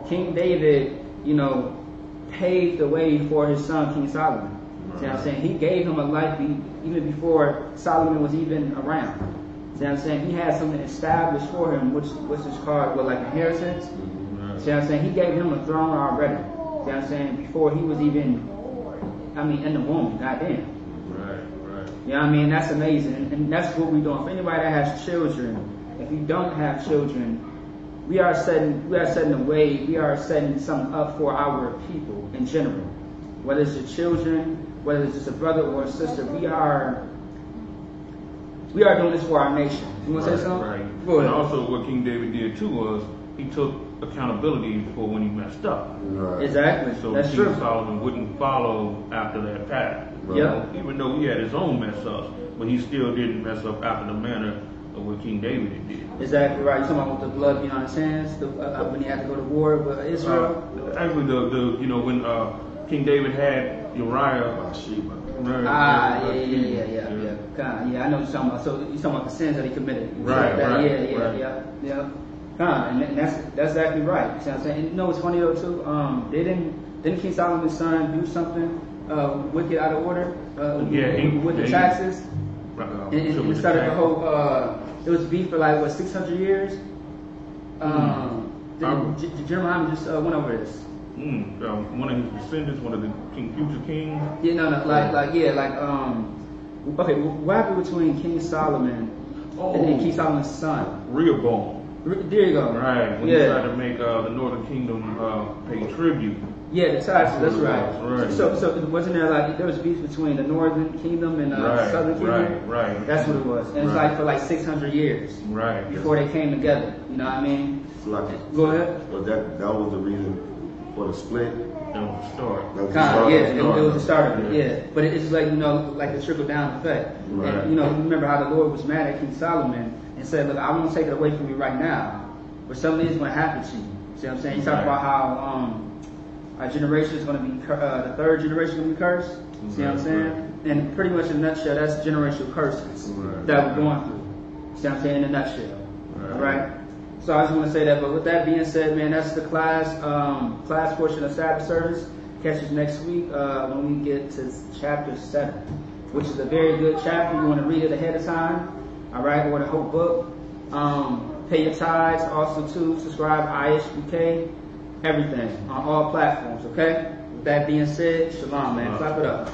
[SPEAKER 1] King David, you know, paved the way for his son King Solomon. See what I'm saying? He gave him a life even before Solomon was even around. See what I'm saying? He had something established for him, which is called like inheritance. See what I'm saying? He gave him a throne already. See what I'm saying? Before he was even, in the womb. Goddamn.
[SPEAKER 3] Right.
[SPEAKER 1] You know what I mean? That's amazing. And that's what we're doing. For anybody that has children, if you don't have children, we are setting the way, we are setting something up for our people in general. Whether it's your children, whether it's just a brother or a sister, we are doing this for our nation. You want to say something?
[SPEAKER 3] Right.
[SPEAKER 1] Go ahead.
[SPEAKER 3] And also what King David did too was he took accountability for when he messed up.
[SPEAKER 2] Right.
[SPEAKER 1] Exactly.
[SPEAKER 3] So
[SPEAKER 1] That's
[SPEAKER 3] King
[SPEAKER 1] true.
[SPEAKER 3] Solomon wouldn't follow after that path.
[SPEAKER 2] Right.
[SPEAKER 1] Yeah.
[SPEAKER 3] Even though he had his own mess ups, but he still didn't mess up after the manner of what King David did.
[SPEAKER 1] Exactly right. You're talking about with the blood being on his hands, when he had to go to war with Israel.
[SPEAKER 3] Actually, when King David had Uriah.
[SPEAKER 2] Bathsheba.
[SPEAKER 1] Yeah. I know what you're talking about. So you're talking about the sins that he committed.
[SPEAKER 3] Right.
[SPEAKER 1] Yeah. And that's exactly right. See what I'm saying? And you know what's funny though too? They didn't didn't King Solomon's son do something wicked out of order with the taxes? And it started the whole. It was beef for like what 600 years. Jeremiah just went over this.
[SPEAKER 3] One of his descendants, one of the future kings.
[SPEAKER 1] Yeah, no, okay, what happened between King Solomon and King Solomon's son?
[SPEAKER 3] Rehoboam.
[SPEAKER 1] There you go.
[SPEAKER 3] Right, when he tried to make the northern kingdom pay tribute.
[SPEAKER 1] Yeah, the taxes, that's right.
[SPEAKER 3] Right.
[SPEAKER 1] So wasn't there like, there was beef between the northern kingdom and the southern kingdom? Right. That's what it was. And it's like for like 600 years.
[SPEAKER 3] Right.
[SPEAKER 1] Before they came together. You know what I mean? Go ahead.
[SPEAKER 2] Well, that was the reason for the split.
[SPEAKER 3] That was the start.
[SPEAKER 1] It was the start of it, yeah. But it's like, like the trickle down effect.
[SPEAKER 3] Right.
[SPEAKER 1] And, remember how the Lord was mad at King Solomon and said, look, I won't take it away from you right now, but something is going to happen to you. See what I'm saying? He talked about how our generation is going to be, the third generation is going to be cursed. See what I'm saying? And pretty much in a nutshell, that's generational curses that we're going through. See what I'm saying? In a nutshell. All right? So I just want to say that, but with that being said, man, that's the class portion of Sabbath service. Catch us next week when we get to chapter 7, which is a very good chapter. You want to read it ahead of time, all right, or the whole book. Pay your tithes, also too, subscribe, ISBK, everything, on all platforms, okay? With that being said, shalom, man. Clap it up.